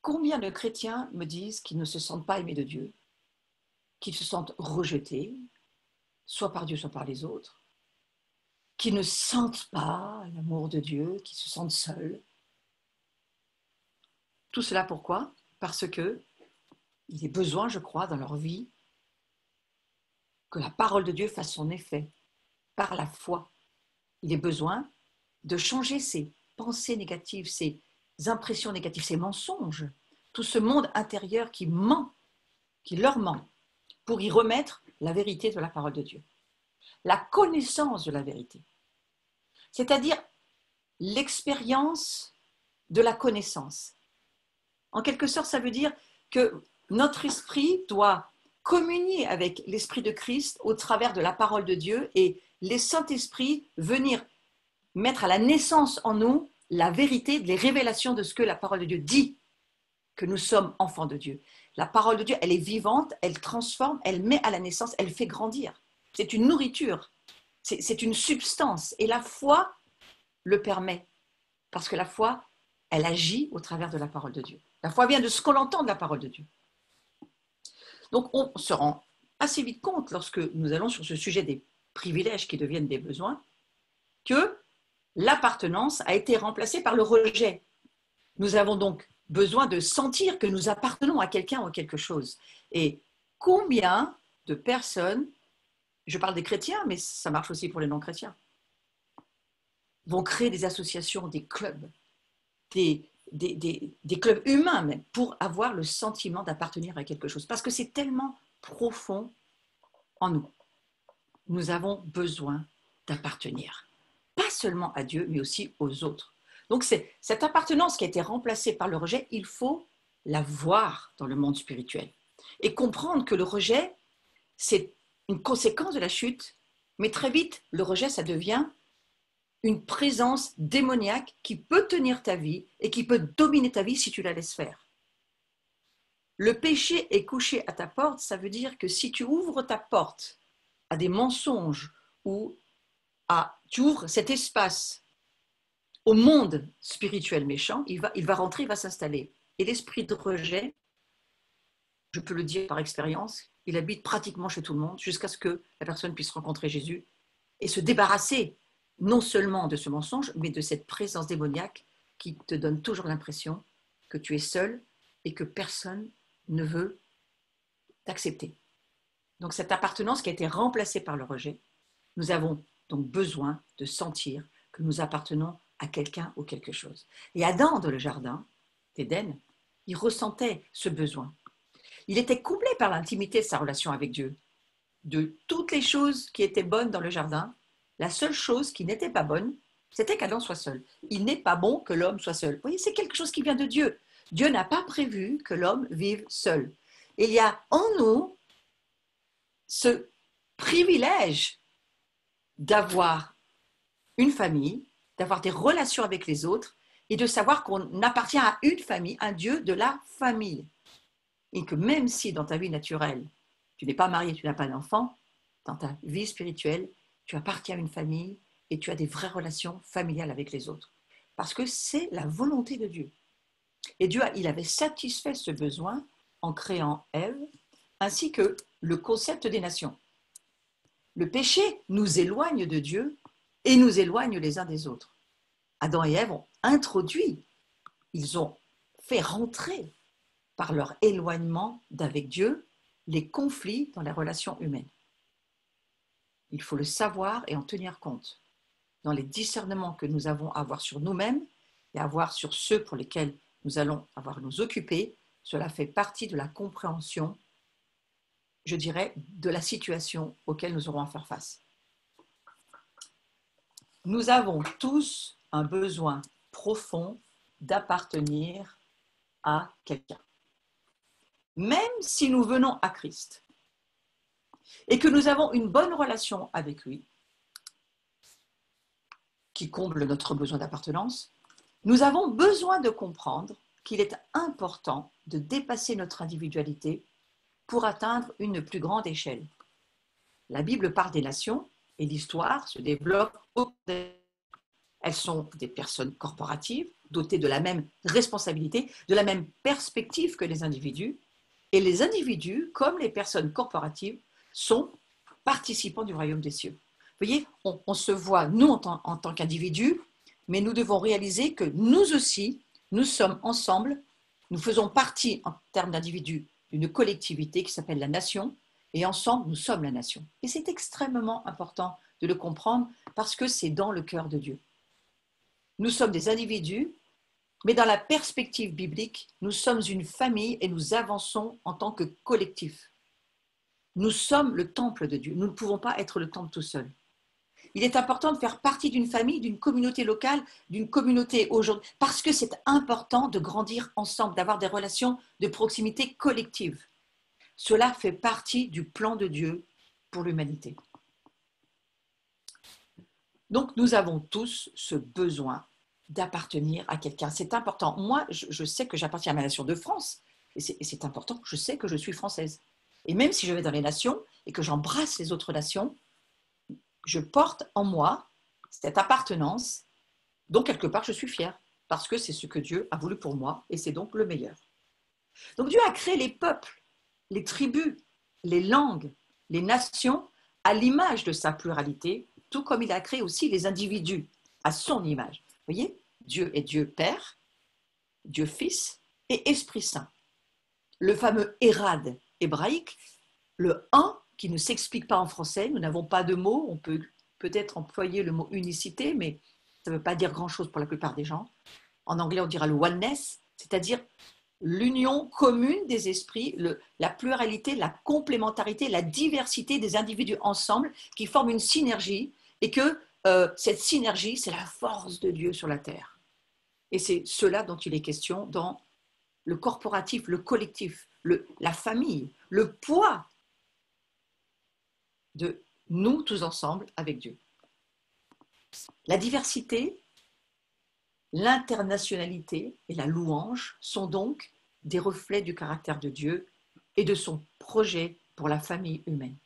Combien de chrétiens me disent qu'ils ne se sentent pas aimés de Dieu, qu'ils se sentent rejetés, soit par Dieu, soit par les autres, qui ne sentent pas l'amour de Dieu, qui se sentent seuls. Tout cela pourquoi? Parce qu'il est besoin, je crois, dans leur vie, que la parole de Dieu fasse son effet par la foi. Il est besoin de changer ses pensées négatives, ses impressions négatives, ses mensonges, tout ce monde intérieur qui ment, qui leur ment, pour y remettre la vérité de la parole de Dieu. La connaissance de la vérité, c'est-à-dire l'expérience de la connaissance. En quelque sorte, ça veut dire que notre esprit doit communier avec l'Esprit de Christ au travers de la parole de Dieu et les Saint-Esprits venir mettre à la naissance en nous la vérité, les révélations de ce que la parole de Dieu dit, que nous sommes enfants de Dieu. La parole de Dieu, elle est vivante, elle transforme, elle met à la naissance, elle fait grandir. C'est une nourriture, c'est une substance. Et la foi le permet, parce que la foi, elle agit au travers de la parole de Dieu. La foi vient de ce qu'on entend de la parole de Dieu. Donc on se rend assez vite compte, lorsque nous allons sur ce sujet des privilèges qui deviennent des besoins, que l'appartenance a été remplacée par le rejet. Nous avons donc besoin de sentir que nous appartenons à quelqu'un ou à quelque chose. Et combien de personnes, je parle des chrétiens, mais ça marche aussi pour les non-chrétiens, vont créer des associations, des clubs, des clubs humains même, pour avoir le sentiment d'appartenir à quelque chose. Parce que c'est tellement profond en nous. Nous avons besoin d'appartenir. Pas seulement à Dieu, mais aussi aux autres. Donc c'est cette appartenance qui a été remplacée par le rejet, il faut la voir dans le monde spirituel. Et comprendre que le rejet, c'est une conséquence de la chute, mais très vite, le rejet, ça devient une présence démoniaque qui peut tenir ta vie et qui peut dominer ta vie si tu la laisses faire. Le péché est couché à ta porte, ça veut dire que si tu ouvres ta porte à des mensonges ou tu ouvres cet espace au monde spirituel méchant, il va rentrer, il va s'installer. Et l'esprit de rejet, je peux le dire par expérience, il habite pratiquement chez tout le monde jusqu'à ce que la personne puisse rencontrer Jésus et se débarrasser non seulement de ce mensonge, mais de cette présence démoniaque qui te donne toujours l'impression que tu es seul et que personne ne veut t'accepter. Donc cette appartenance qui a été remplacée par le rejet, nous avons donc besoin de sentir que nous appartenons à quelqu'un ou quelque chose. Et Adam, dans le jardin d'Éden, il ressentait ce besoin. Il était comblé par l'intimité de sa relation avec Dieu. De toutes les choses qui étaient bonnes dans le jardin, la seule chose qui n'était pas bonne, c'était qu'Adam soit seul. Il n'est pas bon que l'homme soit seul. Vous voyez, c'est quelque chose qui vient de Dieu. Dieu n'a pas prévu que l'homme vive seul. Il y a en nous ce privilège d'avoir une famille, d'avoir des relations avec les autres et de savoir qu'on appartient à une famille, un Dieu de la famille. Et que même si dans ta vie naturelle, tu n'es pas marié, tu n'as pas d'enfant, dans ta vie spirituelle, tu appartiens à une famille et tu as des vraies relations familiales avec les autres. Parce que c'est la volonté de Dieu. Et Dieu, il avait satisfait ce besoin en créant Ève, ainsi que le concept des nations. Le péché nous éloigne de Dieu et nous éloigne les uns des autres. Adam et Ève ont introduit, ils ont fait rentrer par leur éloignement d'avec Dieu les conflits dans les relations humaines. Il faut le savoir et en tenir compte dans les discernements que nous avons à avoir sur nous-mêmes et à avoir sur ceux pour lesquels nous allons avoir à nous occuper. Cela fait partie de la compréhension, je dirais, de la situation auquel nous aurons à faire face. Nous avons tous un besoin profond d'appartenir à quelqu'un. Même si nous venons à Christ et que nous avons une bonne relation avec lui, qui comble notre besoin d'appartenance, nous avons besoin de comprendre qu'il est important de dépasser notre individualité pour atteindre une plus grande échelle. La Bible parle des nations et l'histoire se développe au Elles sont des personnes corporatives, dotées de la même responsabilité, de la même perspective que les individus. Et les individus, comme les personnes corporatives, sont participants du royaume des cieux. Vous voyez, on se voit, nous, en tant qu'individus, mais nous devons réaliser que nous aussi, nous sommes ensemble, nous faisons partie, en termes d'individus, d'une collectivité qui s'appelle la nation, et ensemble, nous sommes la nation. Et c'est extrêmement important de le comprendre parce que c'est dans le cœur de Dieu. Nous sommes des individus, mais dans la perspective biblique, nous sommes une famille et nous avançons en tant que collectif. Nous sommes le temple de Dieu. Nous ne pouvons pas être le temple tout seul. Il est important de faire partie d'une famille, d'une communauté locale, d'une communauté aujourd'hui, parce que c'est important de grandir ensemble, d'avoir des relations de proximité collective. Cela fait partie du plan de Dieu pour l'humanité. Donc, nous avons tous ce besoin d'appartenir à quelqu'un. C'est important. Moi, je sais que j'appartiens à ma nation de France, et c'est important. Je sais que je suis française. Et même si je vais dans les nations et que j'embrasse les autres nations, je porte en moi cette appartenance, dont quelque part je suis fière, parce que c'est ce que Dieu a voulu pour moi, et c'est donc le meilleur. Donc Dieu a créé les peuples, les tribus, les langues, les nations, à l'image de sa pluralité, tout comme il a créé aussi les individus, à son image. Vous voyez, Dieu est Dieu Père, Dieu Fils et Esprit Saint. Le fameux Érad hébraïque, le un, qui ne s'explique pas en français, nous n'avons pas de mot, on peut peut-être employer le mot unicité, mais ça ne veut pas dire grand-chose pour la plupart des gens. En anglais, on dira le oneness, c'est-à-dire l'union commune des esprits, la pluralité, la complémentarité, la diversité des individus ensemble qui forment une synergie et que cette synergie, c'est la force de Dieu sur la terre. Et c'est cela dont il est question dans le corporatif, le collectif, la famille, le poids de nous tous ensemble avec Dieu. La diversité, l'internationalité et la louange sont donc des reflets du caractère de Dieu et de son projet pour la famille humaine.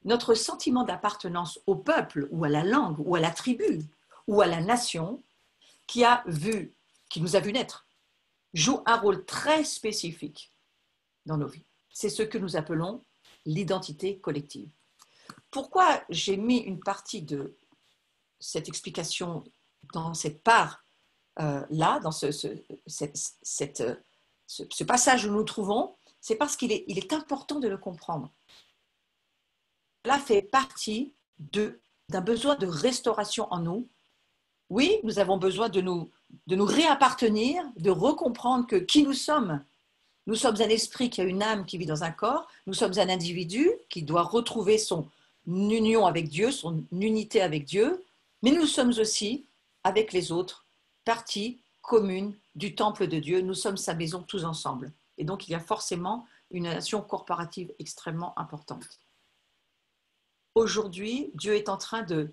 Notre sentiment d'appartenance au peuple ou à la langue ou à la tribu ou à la nation qui nous a vu naître, joue un rôle très spécifique dans nos vies. C'est ce que nous appelons l'identité collective. Pourquoi j'ai mis une partie de cette explication dans cette part là, dans ce passage où nous nous trouvons, c'est parce qu'il est important de le comprendre. Cela fait partie d'un besoin de restauration en nous. Oui, nous avons besoin de nous réappartenir, de recomprendre que qui nous sommes. Nous sommes un esprit qui a une âme qui vit dans un corps. Nous sommes un individu qui doit retrouver son union avec Dieu, son unité avec Dieu. Mais nous sommes aussi, avec les autres, partie commune du temple de Dieu. Nous sommes sa maison tous ensemble. Et donc, il y a forcément une nation corporative extrêmement importante. Aujourd'hui, Dieu est en train de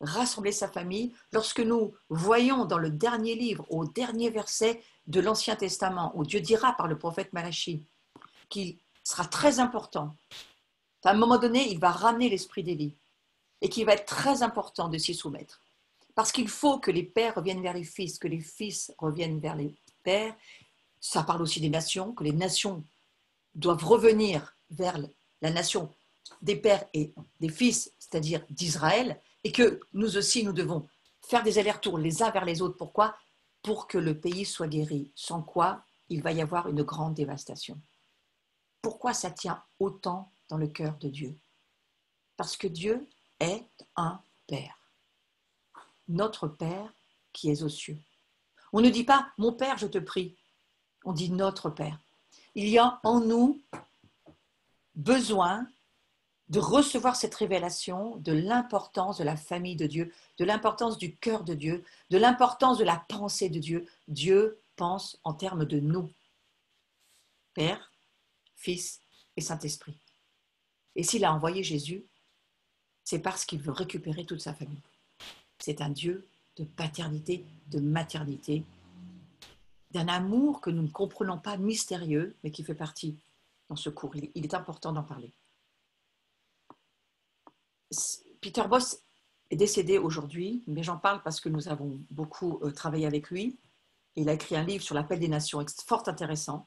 rassembler sa famille. Lorsque nous voyons dans le dernier livre, au dernier verset de l'Ancien Testament, où Dieu dira par le prophète Malachie qu'il sera très important, à un moment donné, il va ramener l'esprit d'Élie et qu'il va être très important de s'y soumettre. Parce qu'il faut que les pères reviennent vers les fils, que les fils reviennent vers les pères. Ça parle aussi des nations, que les nations doivent revenir vers la nation des pères et des fils, c'est-à-dire d'Israël, et que nous aussi, nous devons faire des allers-retours les uns vers les autres. Pourquoi? Pour que le pays soit guéri, sans quoi il va y avoir une grande dévastation. Pourquoi ça tient autant dans le cœur de Dieu? Parce que Dieu est un Père. Notre Père qui est aux cieux. On ne dit pas « mon Père, je te prie », on dit « notre Père ». Il y a en nous besoin de recevoir cette révélation de l'importance de la famille de Dieu, de l'importance du cœur de Dieu, de l'importance de la pensée de Dieu. Dieu pense en termes de nous, Père, Fils et Saint-Esprit. Et s'il a envoyé Jésus, c'est parce qu'il veut récupérer toute sa famille. C'est un Dieu de paternité, de maternité, d'un amour que nous ne comprenons pas, mystérieux, mais qui fait partie dans ce cours. Il est important d'en parler. Peter Boss est décédé aujourd'hui, mais j'en parle parce que nous avons beaucoup travaillé avec lui. Il a écrit un livre sur l'appel des nations, fort intéressant.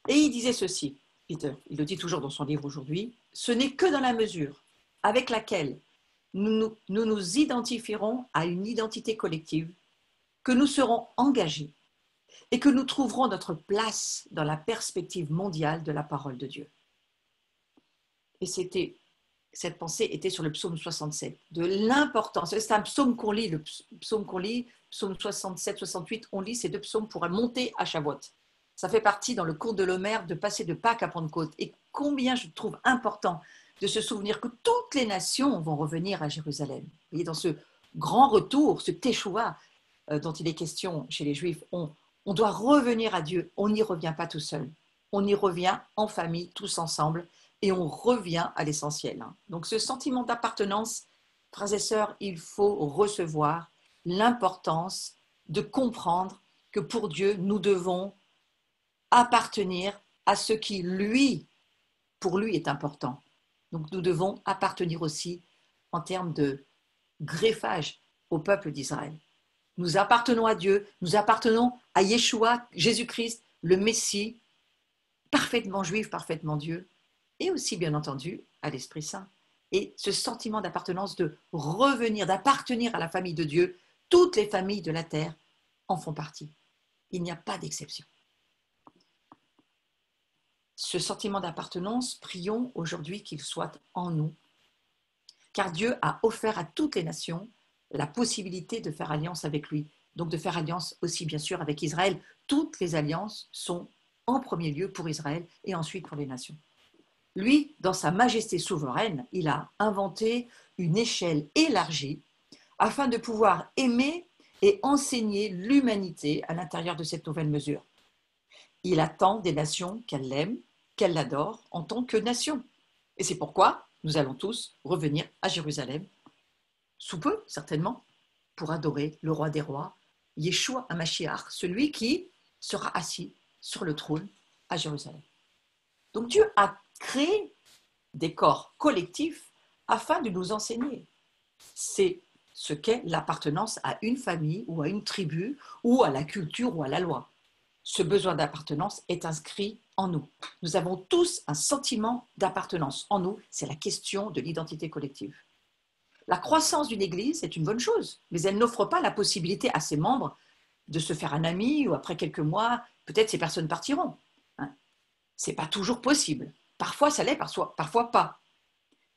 Et il disait ceci, Peter, il le dit toujours dans son livre aujourd'hui, « Ce n'est que dans la mesure avec laquelle nous nous identifierons à une identité collective que nous serons engagés et que nous trouverons notre place dans la perspective mondiale de la parole de Dieu. » Et cette pensée était sur le psaume 67, de l'importance. C'est un psaume qu'on lit, psaume 67, 68, on lit ces deux psaumes pour monter à Shavuot. Ça fait partie dans le cours de l'Homère de passer de Pâques à Pentecôte. Et combien je trouve important de se souvenir que toutes les nations vont revenir à Jérusalem. Vous voyez, dans ce grand retour, ce teshuva dont il est question chez les Juifs, on doit revenir à Dieu. On n'y revient pas tout seul. On y revient en famille, tous ensemble, et on revient à l'essentiel. Donc ce sentiment d'appartenance, frères et sœurs, il faut recevoir l'importance de comprendre que pour Dieu, nous devons appartenir à ce qui, pour lui, est important. Donc nous devons appartenir aussi en termes de greffage au peuple d'Israël. Nous appartenons à Dieu, nous appartenons à Yeshua, Jésus-Christ, le Messie, parfaitement juif, parfaitement Dieu, et aussi, bien entendu, à l'Esprit Saint. Et ce sentiment d'appartenance, de revenir, d'appartenir à la famille de Dieu, toutes les familles de la terre en font partie. Il n'y a pas d'exception. Ce sentiment d'appartenance, prions aujourd'hui qu'il soit en nous, car Dieu a offert à toutes les nations la possibilité de faire alliance avec lui, donc de faire alliance aussi bien sûr avec Israël. Toutes les alliances sont en premier lieu pour Israël et ensuite pour les nations. Lui, dans sa majesté souveraine, il a inventé une échelle élargie afin de pouvoir aimer et enseigner l'humanité à l'intérieur de cette nouvelle mesure. Il attend des nations qu'elle l'aiment, qu'elle l'adore en tant que nation. Et c'est pourquoi nous allons tous revenir à Jérusalem, sous peu certainement, pour adorer le roi des rois, Yeshua HaMashiach, celui qui sera assis sur le trône à Jérusalem. Donc Dieu a créé des corps collectifs afin de nous enseigner. C'est ce qu'est l'appartenance à une famille ou à une tribu ou à la culture ou à la loi. Ce besoin d'appartenance est inscrit en nous. Nous avons tous un sentiment d'appartenance en nous. C'est la question de l'identité collective. La croissance d'une église est une bonne chose, mais elle n'offre pas la possibilité à ses membres de se faire un ami ou après quelques mois, peut-être ces personnes partiront. Ce n'est pas toujours possible. Parfois ça l'est, parfois pas.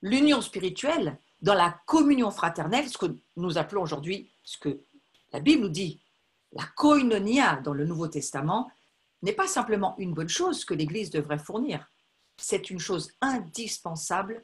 L'union spirituelle, dans la communion fraternelle, ce que nous appelons aujourd'hui, ce que la Bible nous dit, la koinonia dans le Nouveau Testament, n'est pas simplement une bonne chose que l'Église devrait fournir. C'est une chose indispensable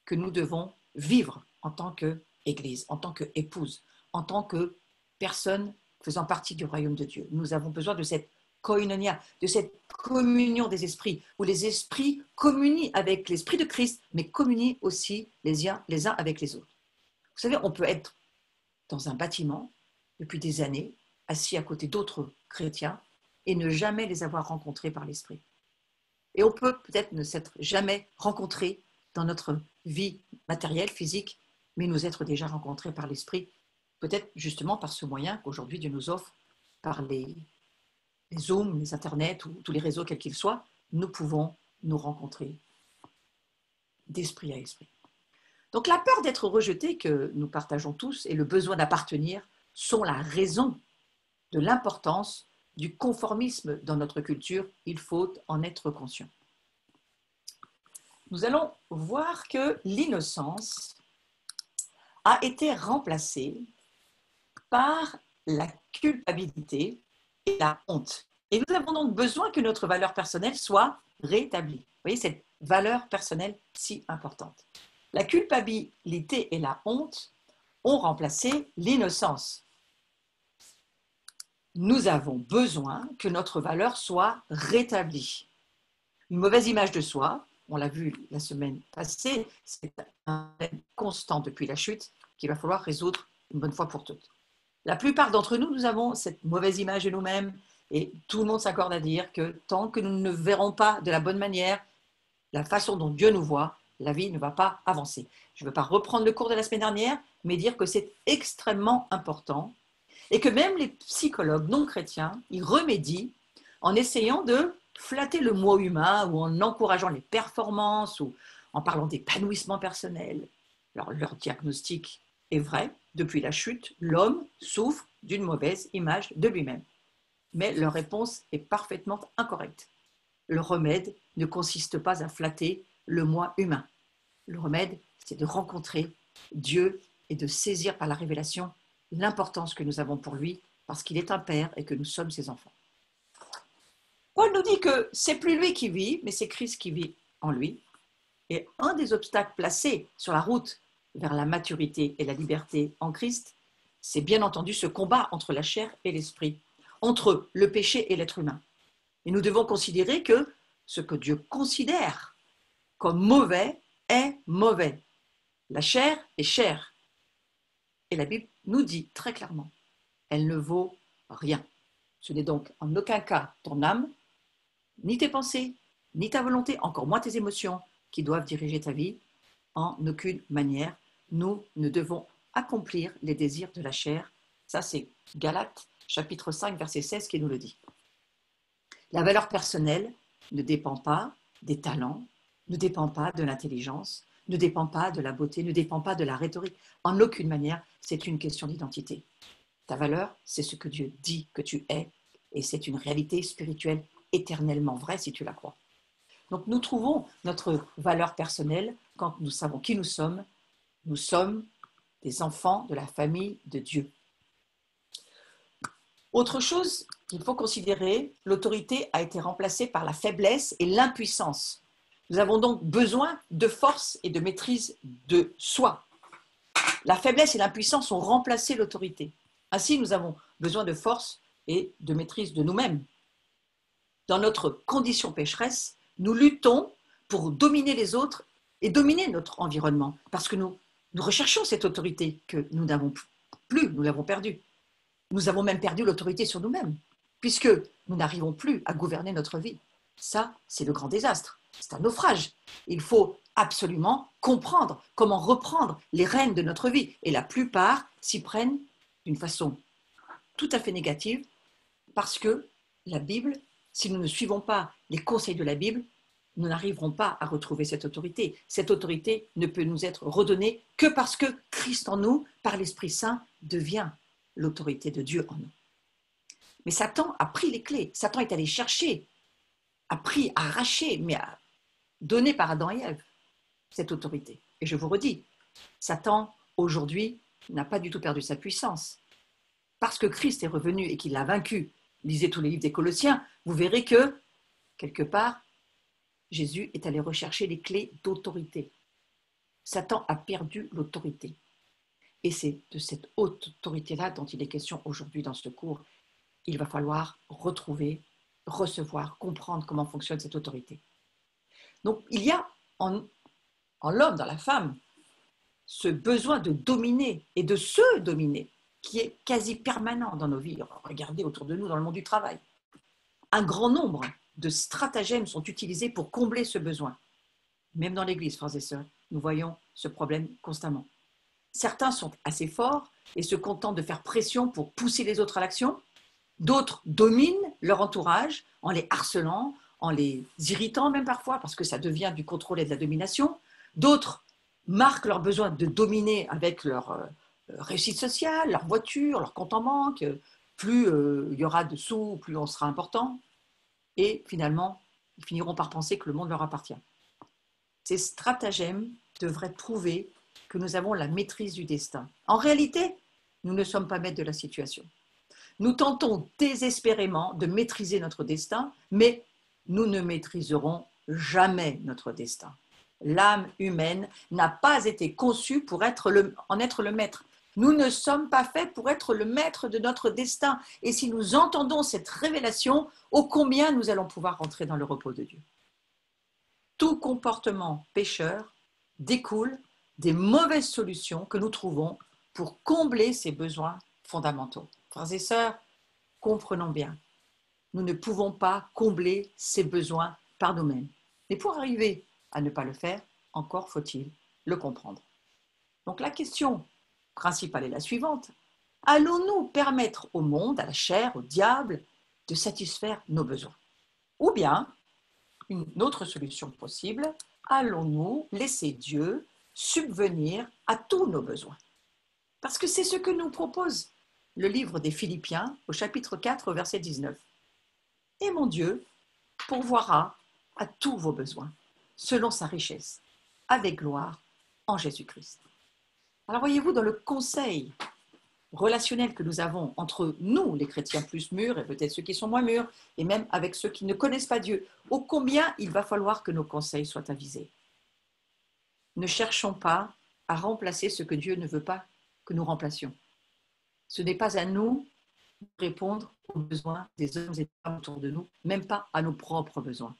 que nous devons vivre en tant qu'Église, en tant qu'épouse, en tant que personne faisant partie du royaume de Dieu. Nous avons besoin de cette koinonia, de cette communion des esprits, où les esprits communient avec l'esprit de Christ, mais communient aussi les uns avec les autres. Vous savez, on peut être dans un bâtiment depuis des années, assis à côté d'autres chrétiens, et ne jamais les avoir rencontrés par l'esprit. Et on peut peut-être ne s'être jamais rencontrés dans notre vie matérielle, physique, mais nous être déjà rencontrés par l'esprit, peut-être justement par ce moyen qu'aujourd'hui Dieu nous offre par les Zoom, les Internet ou tous les réseaux quels qu'ils soient, nous pouvons nous rencontrer d'esprit à esprit. Donc la peur d'être rejeté que nous partageons tous et le besoin d'appartenir sont la raison de l'importance du conformisme dans notre culture. Il faut en être conscient. Nous allons voir que l'innocence a été remplacée par la culpabilité et la honte. Et nous avons donc besoin que notre valeur personnelle soit rétablie. Vous voyez, cette valeur personnelle si importante. La culpabilité et la honte ont remplacé l'innocence. Nous avons besoin que notre valeur soit rétablie. Une mauvaise image de soi, on l'a vu la semaine passée, c'est un problème constant depuis la chute qu'il va falloir résoudre une bonne fois pour toutes. La plupart d'entre nous, nous avons cette mauvaise image de nous-mêmes et tout le monde s'accorde à dire que tant que nous ne verrons pas de la bonne manière la façon dont Dieu nous voit, la vie ne va pas avancer. Je ne veux pas reprendre le cours de la semaine dernière, mais dire que c'est extrêmement important et que même les psychologues non chrétiens y remédient en essayant de flatter le moi humain ou en encourageant les performances ou en parlant d'épanouissement personnel. Alors, leur diagnostic est vrai. Depuis la chute, l'homme souffre d'une mauvaise image de lui-même. Mais leur réponse est parfaitement incorrecte. Le remède ne consiste pas à flatter le moi humain. Le remède, c'est de rencontrer Dieu et de saisir par la révélation l'importance que nous avons pour lui parce qu'il est un père et que nous sommes ses enfants. Paul nous dit que c'est plus lui qui vit, mais c'est Christ qui vit en lui. Et un des obstacles placés sur la route vers la maturité et la liberté en Christ, c'est bien entendu ce combat entre la chair et l'esprit, entre le péché et l'être humain. Et nous devons considérer que ce que Dieu considère comme mauvais est mauvais. La chair est chair. Et la Bible nous dit très clairement, elle ne vaut rien. Ce n'est donc en aucun cas ton âme, ni tes pensées, ni ta volonté, encore moins tes émotions, qui doivent diriger ta vie. En aucune manière, nous ne devons accomplir les désirs de la chair. Ça, c'est Galates, chapitre 5, verset 16, qui nous le dit. La valeur personnelle ne dépend pas des talents, ne dépend pas de l'intelligence, ne dépend pas de la beauté, ne dépend pas de la rhétorique. En aucune manière, c'est une question d'identité. Ta valeur, c'est ce que Dieu dit que tu es, et c'est une réalité spirituelle éternellement vraie si tu la crois. Donc nous trouvons notre valeur personnelle quand nous savons qui nous sommes. Nous sommes des enfants de la famille de Dieu. Autre chose qu'il faut considérer, l'autorité a été remplacée par la faiblesse et l'impuissance. Nous avons donc besoin de force et de maîtrise de soi. La faiblesse et l'impuissance ont remplacé l'autorité. Ainsi, nous avons besoin de force et de maîtrise de nous-mêmes. Dans notre condition pécheresse, nous luttons pour dominer les autres et dominer notre environnement, parce que nous recherchons cette autorité que nous n'avons plus, nous l'avons perdue. Nous avons même perdu l'autorité sur nous-mêmes, puisque nous n'arrivons plus à gouverner notre vie. Ça, c'est le grand désastre. C'est un naufrage. Il faut absolument comprendre comment reprendre les rênes de notre vie. Et la plupart s'y prennent d'une façon tout à fait négative parce que la Bible, si nous ne suivons pas les conseils de la Bible, nous n'arriverons pas à retrouver cette autorité. Cette autorité ne peut nous être redonnée que parce que Christ en nous, par l'Esprit Saint, devient l'autorité de Dieu en nous. Mais Satan a pris les clés. Satan est allé chercher, a pris, arraché, mais a donné par Adam et Ève cette autorité. Et je vous redis, Satan, aujourd'hui, n'a pas du tout perdu sa puissance. Parce que Christ est revenu et qu'il l'a vaincu, lisez tous les livres des Colossiens, vous verrez que, quelque part, Jésus est allé rechercher les clés d'autorité. Satan a perdu l'autorité. Et c'est de cette haute autorité-là dont il est question aujourd'hui dans ce cours. Il va falloir retrouver, recevoir, comprendre comment fonctionne cette autorité. Donc, il y a en l'homme, dans la femme, ce besoin de dominer et de se dominer qui est quasi permanent dans nos vies. Regardez autour de nous dans le monde du travail. Un grand nombre de stratagèmes sont utilisés pour combler ce besoin. Même dans l'Église, frères et sœurs, nous voyons ce problème constamment. Certains sont assez forts et se contentent de faire pression pour pousser les autres à l'action. D'autres dominent leur entourage en les harcelant, en les irritant même parfois, parce que ça devient du contrôle et de la domination. D'autres marquent leur besoin de dominer avec leur réussite sociale, leur voiture, leur compte en banque. Plus il y aura de sous, plus on sera important. Et finalement, ils finiront par penser que le monde leur appartient. Ces stratagèmes devraient prouver que nous avons la maîtrise du destin. En réalité, nous ne sommes pas maîtres de la situation. Nous tentons désespérément de maîtriser notre destin, mais nous ne maîtriserons jamais notre destin. L'âme humaine n'a pas été conçue pour en être le maître. Nous ne sommes pas faits pour être le maître de notre destin. Et si nous entendons cette révélation, ô combien nous allons pouvoir rentrer dans le repos de Dieu. Tout comportement pécheur découle des mauvaises solutions que nous trouvons pour combler ces besoins fondamentaux. Frères et sœurs, comprenons bien, nous ne pouvons pas combler ces besoins par nous-mêmes. Mais pour arriver à ne pas le faire, encore faut-il le comprendre. Donc la question principale est la suivante. Allons-nous permettre au monde, à la chair, au diable, de satisfaire nos besoins? Ou bien, une autre solution possible, allons-nous laisser Dieu subvenir à tous nos besoins? Parce que c'est ce que nous propose le livre des Philippiens au chapitre 4, verset 19. Et mon Dieu pourvoira à tous vos besoins, selon sa richesse, avec gloire en Jésus-Christ. Alors voyez-vous, dans le conseil relationnel que nous avons entre nous, les chrétiens plus mûrs, et peut-être ceux qui sont moins mûrs, et même avec ceux qui ne connaissent pas Dieu, ô combien il va falloir que nos conseils soient avisés. Ne cherchons pas à remplacer ce que Dieu ne veut pas que nous remplacions. Ce n'est pas à nous de répondre aux besoins des hommes et des femmes autour de nous, même pas à nos propres besoins.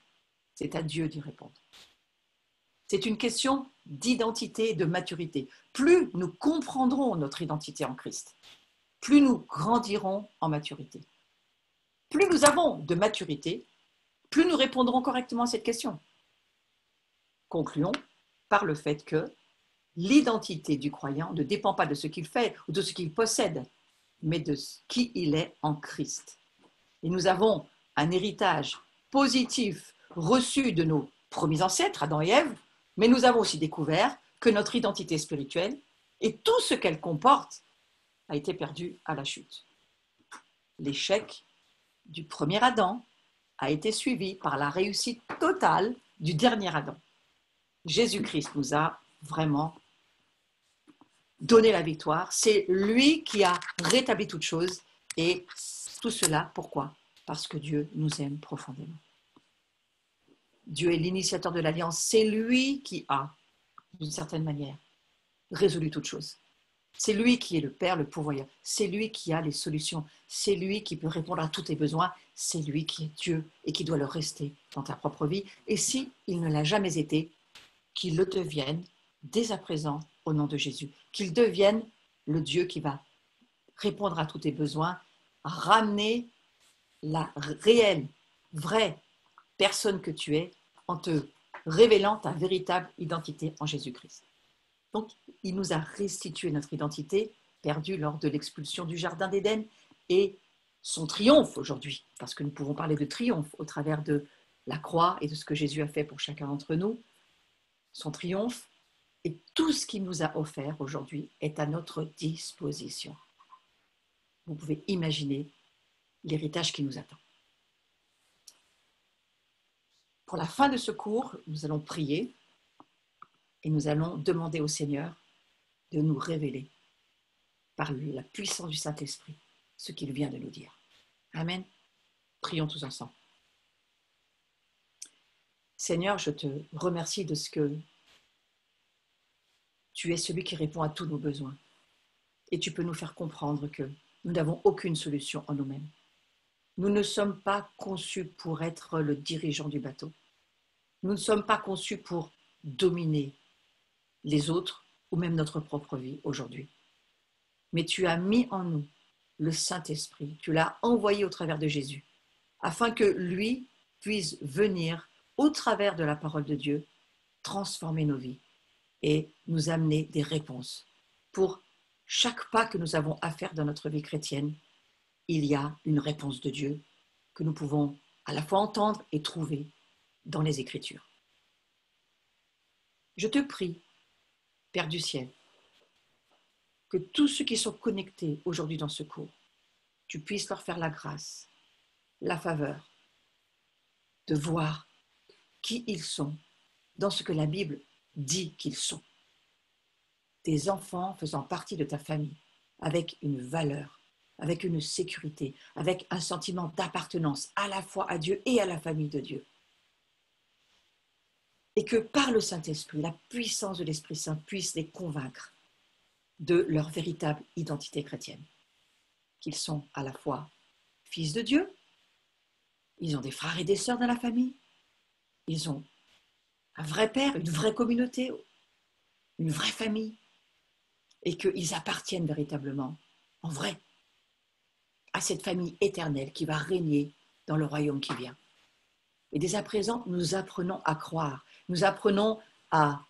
C'est à Dieu d'y répondre. C'est une question d'identité et de maturité. Plus nous comprendrons notre identité en Christ, plus nous grandirons en maturité. Plus nous avons de maturité, plus nous répondrons correctement à cette question. Concluons par le fait que l'identité du croyant ne dépend pas de ce qu'il fait ou de ce qu'il possède, mais de qui il est en Christ. Et nous avons un héritage positif reçu de nos premiers ancêtres, Adam et Ève, mais nous avons aussi découvert que notre identité spirituelle et tout ce qu'elle comporte a été perdu à la chute. L'échec du premier Adam a été suivi par la réussite totale du dernier Adam. Jésus-Christ nous a vraiment donné la victoire. C'est lui qui a rétabli toutes choses. Et tout cela, pourquoi? Parce que Dieu nous aime profondément. Dieu est l'initiateur de l'alliance. C'est lui qui a, d'une certaine manière, résolu toutes choses. C'est lui qui est le Père, le pourvoyeur. C'est lui qui a les solutions. C'est lui qui peut répondre à tous tes besoins. C'est lui qui est Dieu et qui doit le rester dans ta propre vie. Et si il ne l'a jamais été, qu'il le devienne dès à présent au nom de Jésus. Qu'il devienne le Dieu qui va répondre à tous tes besoins, ramener la réelle, vraie personne que tu es en te révélant ta véritable identité en Jésus-Christ. Donc, il nous a restitué notre identité perdue lors de l'expulsion du Jardin d'Éden et son triomphe aujourd'hui, parce que nous pouvons parler de triomphe au travers de la croix et de ce que Jésus a fait pour chacun d'entre nous, son triomphe, et tout ce qu'il nous a offert aujourd'hui est à notre disposition. Vous pouvez imaginer l'héritage qui nous attend. Pour la fin de ce cours, nous allons prier et nous allons demander au Seigneur de nous révéler par la puissance du Saint-Esprit ce qu'il vient de nous dire. Amen. Prions tous ensemble. Seigneur, je te remercie de ce que tu es celui qui répond à tous nos besoins. Et tu peux nous faire comprendre que nous n'avons aucune solution en nous-mêmes. Nous ne sommes pas conçus pour être le dirigeant du bateau. Nous ne sommes pas conçus pour dominer les autres ou même notre propre vie aujourd'hui. Mais tu as mis en nous le Saint-Esprit, tu l'as envoyé au travers de Jésus, afin que lui puisse venir au travers de la parole de Dieu, transformer nos vies et nous amener des réponses. Pour chaque pas que nous avons à faire dans notre vie chrétienne, il y a une réponse de Dieu que nous pouvons à la fois entendre et trouver dans les Écritures. Je te prie, Père du ciel, que tous ceux qui sont connectés aujourd'hui dans ce cours, tu puisses leur faire la grâce, la faveur de voir qui ils sont dans ce que la Bible dit qu'ils sont. Des enfants faisant partie de ta famille, avec une valeur, avec une sécurité, avec un sentiment d'appartenance à la fois à Dieu et à la famille de Dieu. Et que par le Saint-Esprit, la puissance de l'Esprit Saint puisse les convaincre de leur véritable identité chrétienne. Qu'ils sont à la fois fils de Dieu, ils ont des frères et des sœurs dans la famille, ils ont un vrai père, une vraie communauté, une vraie famille, et qu'ils appartiennent véritablement, en vrai, à cette famille éternelle qui va régner dans le royaume qui vient. Et dès à présent, nous apprenons à croire, nous apprenons à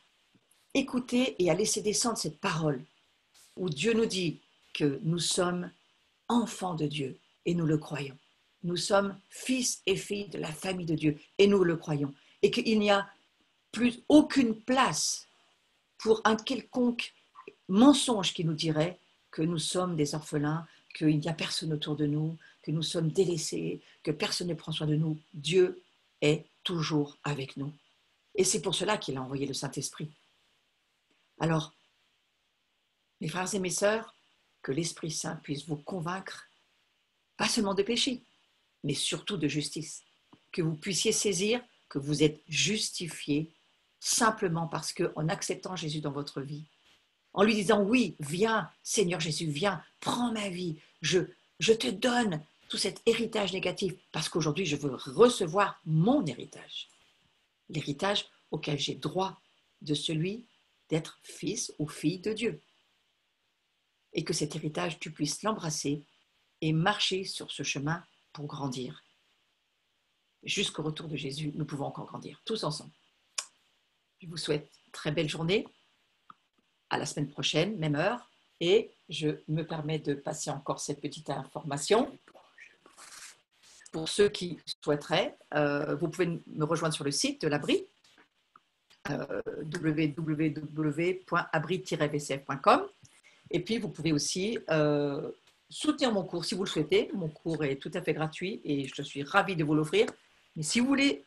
écouter et à laisser descendre cette parole où Dieu nous dit que nous sommes enfants de Dieu et nous le croyons. Nous sommes fils et filles de la famille de Dieu et nous le croyons. Et qu'il n'y a plus aucune place pour un quelconque mensonge qui nous dirait que nous sommes des orphelins, qu'il n'y a personne autour de nous, que nous sommes délaissés, que personne ne prend soin de nous. Dieu est toujours avec nous. Et c'est pour cela qu'il a envoyé le Saint-Esprit. Alors, mes frères et mes sœurs, que l'Esprit Saint puisse vous convaincre, pas seulement de péché, mais surtout de justice. Que vous puissiez saisir que vous êtes justifiés simplement parce qu'en acceptant Jésus dans votre vie, en lui disant oui, viens, Seigneur Jésus, viens, prends ma vie, je te donne tout cet héritage négatif parce qu'aujourd'hui je veux recevoir mon héritage. L'héritage auquel j'ai droit de celui d'être fils ou fille de Dieu. Et que cet héritage, tu puisses l'embrasser et marcher sur ce chemin pour grandir. Jusqu'au retour de Jésus, nous pouvons encore grandir, tous ensemble. Je vous souhaite une très belle journée. À la semaine prochaine, même heure. Et je me permets de passer encore cette petite information. Pour ceux qui souhaiteraient, vous pouvez me rejoindre sur le site de l'Abri, www.abri-vcf.com. Et puis, vous pouvez aussi soutenir mon cours si vous le souhaitez. Mon cours est tout à fait gratuit et je suis ravie de vous l'offrir. Mais si vous voulez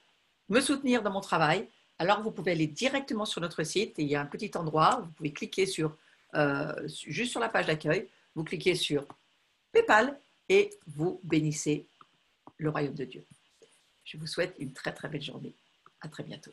me soutenir dans mon travail, alors vous pouvez aller directement sur notre site et il y a un petit endroit, vous pouvez cliquer juste sur la page d'accueil, vous cliquez sur PayPal et vous bénissez le royaume de Dieu. Je vous souhaite une très très belle journée. À très bientôt.